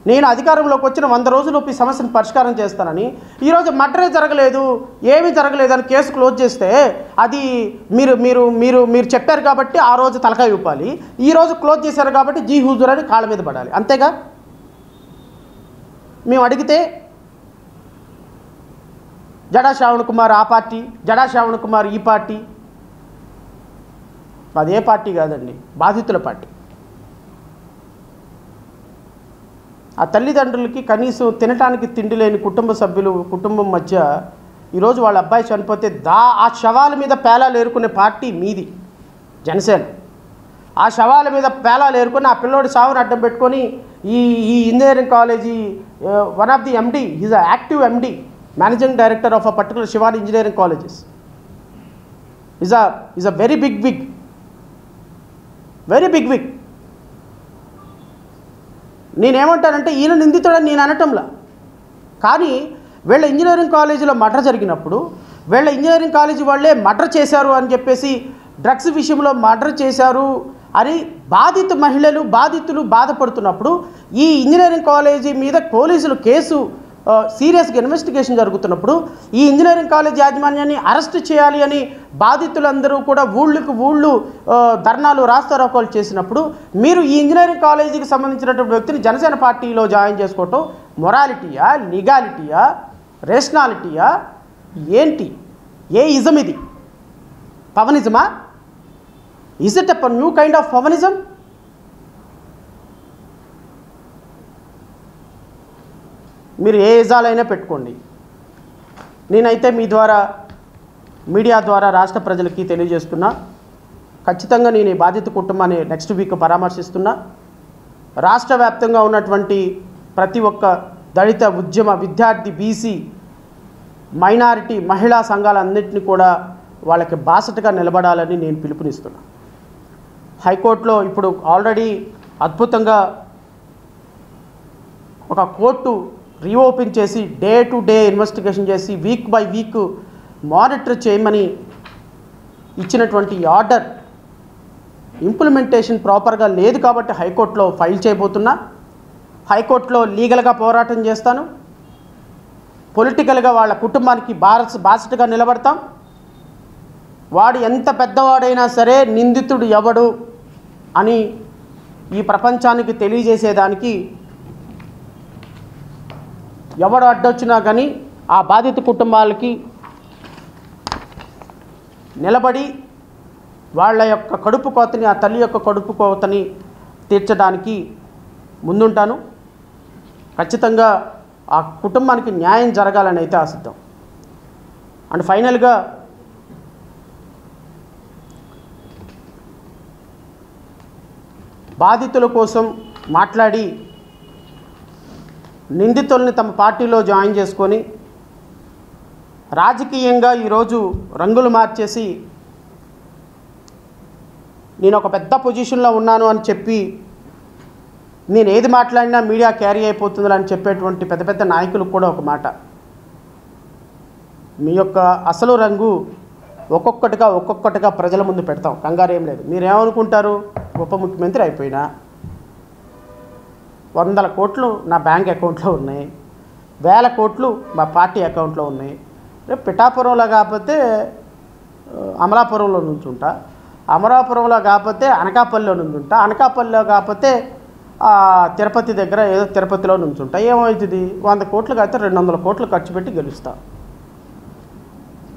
నేను అధికారంలోకి వచ్చిన 100 రోజుల్లోపు ఈ సమస్యను పరిష్కారం చేస్తానని, ఈరోజు మర్డరే జరగలేదు, ఏమీ జరగలేదని కేసు క్లోజ్ చేస్తే అది మీరు మీరు మీరు మీరు చెప్పారు కాబట్టి ఆ రోజు తలకాయ ఊపాలి, ఈరోజు క్లోజ్ చేశారు కాబట్టి జీ హుజూర్ అని కాళ్ళ మీద పడాలి, అంతేగా? మేము అడిగితే జడా శ్రావణ్ కుమార్ ఆ పార్టీ, జడా శ్రావణ్ కుమార్ ఈ పార్టీ. అదే పార్టీ కాదండి, బాధితుల పార్టీ. ఆ తల్లిదండ్రులకి కనీసం తినటానికి తిండి లేని కుటుంబం మధ్య ఈరోజు వాళ్ళ అబ్బాయి చనిపోతే ఆ శవాల మీద పేలాలు ఏరుకునే పార్టీ మీది జనసేన. ఆ శవాల మీద పేలాలు ఏరుకొని ఆ పిల్లోడి సావును అడ్డం పెట్టుకొని ఈ engineering college one of the MD, is a active MD, managing director of a particular Shivani engineering colleges, is a very big wig. నేనేమంటానంటే ఈయన నిందితుడని నేను అనటంలా, కానీ వీళ్ళ ఇంజనీరింగ్ కాలేజీలో మర్డర్ జరిగినప్పుడు వీళ్ళ ఇంజనీరింగ్ కాలేజీ వాళ్ళే మర్డర్ చేశారు అని చెప్పేసి, డ్రగ్స్ విషయంలో మర్డర్ చేశారు అని బాధితులు బాధపడుతున్నప్పుడు ఈ ఇంజనీరింగ్ కాలేజీ మీద పోలీసులు కేసు సీరియస్గా ఇన్వెస్టిగేషన్ జరుగుతున్నప్పుడు ఈ ఇంజనీరింగ్ కాలేజ్ యాజమాన్యాన్ని అరెస్ట్ చేయాలి అని బాధితులందరూ కూడా ఊళ్ళు ధర్నాలు రాస్తారోకోలు చేసినప్పుడు మీరు ఈ ఇంజనీరింగ్ కాలేజీకి సంబంధించినటువంటి వ్యక్తిని జనసేన పార్టీలో జాయిన్ చేసుకోవటం మొరాలిటీయా, లీగాలిటీయా, రేషనాలిటీయా ఏంటి? ఏ ఇజం ఇది? పవనిజమా? Is it a new kind of Pavanism? మీరు ఏ ఇజాలైనా పెట్టుకోండి, నేనైతే మీ ద్వారా మీడియా ద్వారా రాష్ట్ర ప్రజలకి తెలియజేస్తున్నా, ఖచ్చితంగా నేను ఈ బాధిత కుటుంబాన్ని నెక్స్ట్ వీక్ పరామర్శిస్తున్నా. రాష్ట్ర వ్యాప్తంగా ఉన్నటువంటి ప్రతి ఒక్క దళిత, ఉద్యమ, విద్యార్థి, బీసీ, మైనారిటీ, మహిళా సంఘాలన్నింటినీ కూడా వాళ్ళకి బాసటగా నిలబడాలని నేను పిలుపునిస్తున్నా. హైకోర్టులో ఇప్పుడు ఆల్రెడీ అద్భుతంగా ఒక కోర్టు రీఓపెన్ చేసి డే టు డే ఇన్వెస్టిగేషన్ చేసి వీక్ బై వీక్ మానిటర్ చేయమని ఇచ్చినటువంటి ఆర్డర్ ఇంప్లిమెంటేషన్ ప్రాపర్గా లేదు కాబట్టి హైకోర్టులో ఫైల్ చేయబోతున్నా. హైకోర్టులో లీగల్గా పోరాటం చేస్తాను, పొలిటికల్గా వాళ్ళ కుటుంబానికి బాసటగా నిలబడతాం. వాడు ఎంత పెద్దవాడైనా సరే నిందితుడు ఎవడు అని ఈ ప్రపంచానికి తెలియజేసేదానికి ఎవడు అడ్డొచ్చినా కానీ ఆ బాధిత కుటుంబాలకి నిలబడి వాళ్ళ యొక్క కడుపు కోతని, ఆ తల్లి యొక్క కడుపు కోతని తీర్చడానికి ముందుంటాను. ఖచ్చితంగా ఆ కుటుంబానికి న్యాయం జరగాలని అయితే ఆశిద్దాం. అండ్ ఫైనల్గా బాధితుల కోసం మాట్లాడి నిందితుల్ని తమ పార్టీలో జాయిన్ చేసుకొని రాజకీయంగా ఈరోజు రంగులు మార్చేసి నేను ఒక పెద్ద పొజిషన్లో ఉన్నాను అని చెప్పి నేను ఏది మాట్లాడినా మీడియా క్యారీ అయిపోతుందని చెప్పేటువంటి పెద్ద పెద్ద నాయకులకు కూడా ఒక మాట, మీ యొక్క అసలు రంగు ఒక్కొక్కటిగా ప్రజల ముందు పెడతాం, కంగారు ఏం లేదు. మీరేమనుకుంటారు, ఉప ముఖ్యమంత్రి అయిపోయినా 100 కోట్లు నా బ్యాంక్ అకౌంట్లో ఉన్నాయి, 1000 కోట్లు మా పార్టీ అకౌంట్లో ఉన్నాయి. రేపు పిఠాపురంలో కాకపోతే అమలాపురంలో నుంచి ఉంటా, అమలాపురంలో కాకపోతే అనకాపల్లిలో నుంచి ఉంటా, అనకాపల్లిలో కాకపోతే తిరుపతి దగ్గర ఏదో తిరుపతిలో నుంచి ఉంటా. ఏమవుతుంది, 100 కోట్లు కాకపోతే 200 కోట్లు ఖర్చు పెట్టి గెలుస్తా.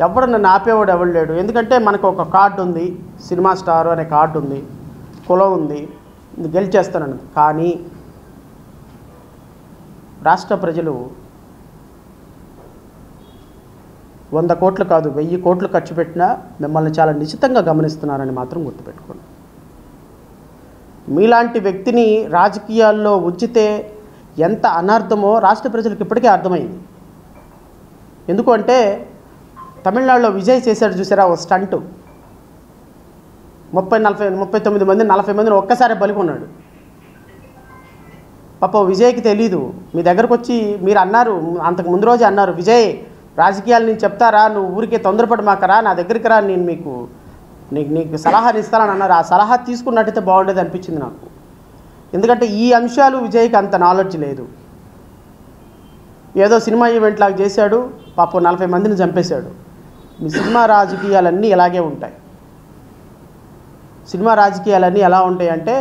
ఎవడు నన్ను ఆపేవాడు ఎవడు లేడు. ఎందుకంటే మనకు ఒక కార్డు ఉంది, సినిమా స్టార్ అనే కార్డు ఉంది, కులం ఉంది, గెలిచేస్తానని. కానీ రాష్ట్ర ప్రజలు 100 కోట్లు కాదు 1000 కోట్లు ఖర్చు పెట్టినా మిమ్మల్ని చాలా నిశ్చితంగా గమనిస్తున్నారని మాత్రం గుర్తుపెట్టుకోండి. మీలాంటి వ్యక్తిని రాజకీయాల్లో ఉంచితే ఎంత అనర్థమో రాష్ట్ర ప్రజలకు ఇప్పటికే అర్థమైంది. ఎందుకంటే తమిళనాడులో విజయ్ చేశాడు చూసారా, ఓ స్టంటు, 39 మంది 40 మందిని ఒక్కసారి బలికొన్నాడు. పాప విజయ్కి తెలీదు. మీ దగ్గరకు వచ్చి మీరు అన్నారు, అంతకు ముందు రోజే అన్నారు, విజయ్ రాజకీయాలు నేను చెప్తారా, నువ్వు ఊరికే తొందరపడి మాకరా, నా దగ్గరికి రా, నేను నీకు సలహాలు ఇస్తానని అన్నారు. ఆ సలహా తీసుకున్నట్టయితే బాగుండేది అనిపించింది నాకు. ఎందుకంటే ఈ అంశాలు విజయ్కి అంత నాలెడ్జ్ లేదు. ఏదో సినిమా ఈవెంట్ లాగా చేశాడు, పాపం 40 మందిని చంపేశాడు. మీ సినిమా రాజకీయాలన్నీ ఇలాగే ఉంటాయి. సినిమా రాజకీయాలన్నీ ఎలా ఉంటాయంటే,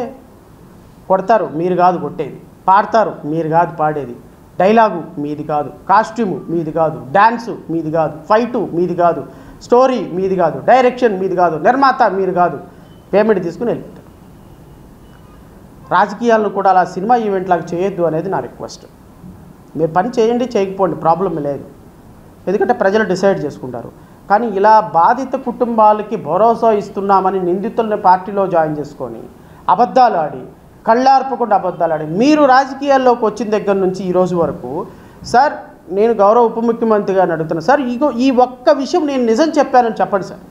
కొడతారు మీరు కాదు కొట్టేది, పాడతారు మీరు కాదు పాడేది, డైలాగు మీది కాదు, కాస్ట్యూము మీది కాదు, డ్యాన్సు మీది కాదు, ఫైటు మీది కాదు, స్టోరీ మీది కాదు, డైరెక్షన్ మీది కాదు, నిర్మాత మీరు కాదు, పేమెంట్ తీసుకుని వెళ్ళిపోతారు. రాజకీయాలను కూడా అలా సినిమా ఈవెంట్ లాగా చేయొద్దు అనేది నా రిక్వెస్ట్. మీరు పని చేయండి, చేయకపోండి, ప్రాబ్లం లేదు. ఎందుకంటే ప్రజలు డిసైడ్ చేసుకుంటారు. కానీ ఇలా బాధిత కుటుంబాలకి భరోసా ఇస్తున్నామని నిందితుల్ని పార్టీలో జాయిన్ చేసుకొని అబద్ధాలు ఆడి, కళ్ళార్పకుండా అబద్ధాలు ఆడి, మీరు రాజకీయాల్లోకి వచ్చిన దగ్గర నుంచి ఈరోజు వరకు, సార్ నేను గౌరవ ఉప ముఖ్యమంత్రిగా అడుగుతున్నా, సార్ ఈ ఒక్క విషయం నేను నిజం చెప్పానని చెప్పండి సార్.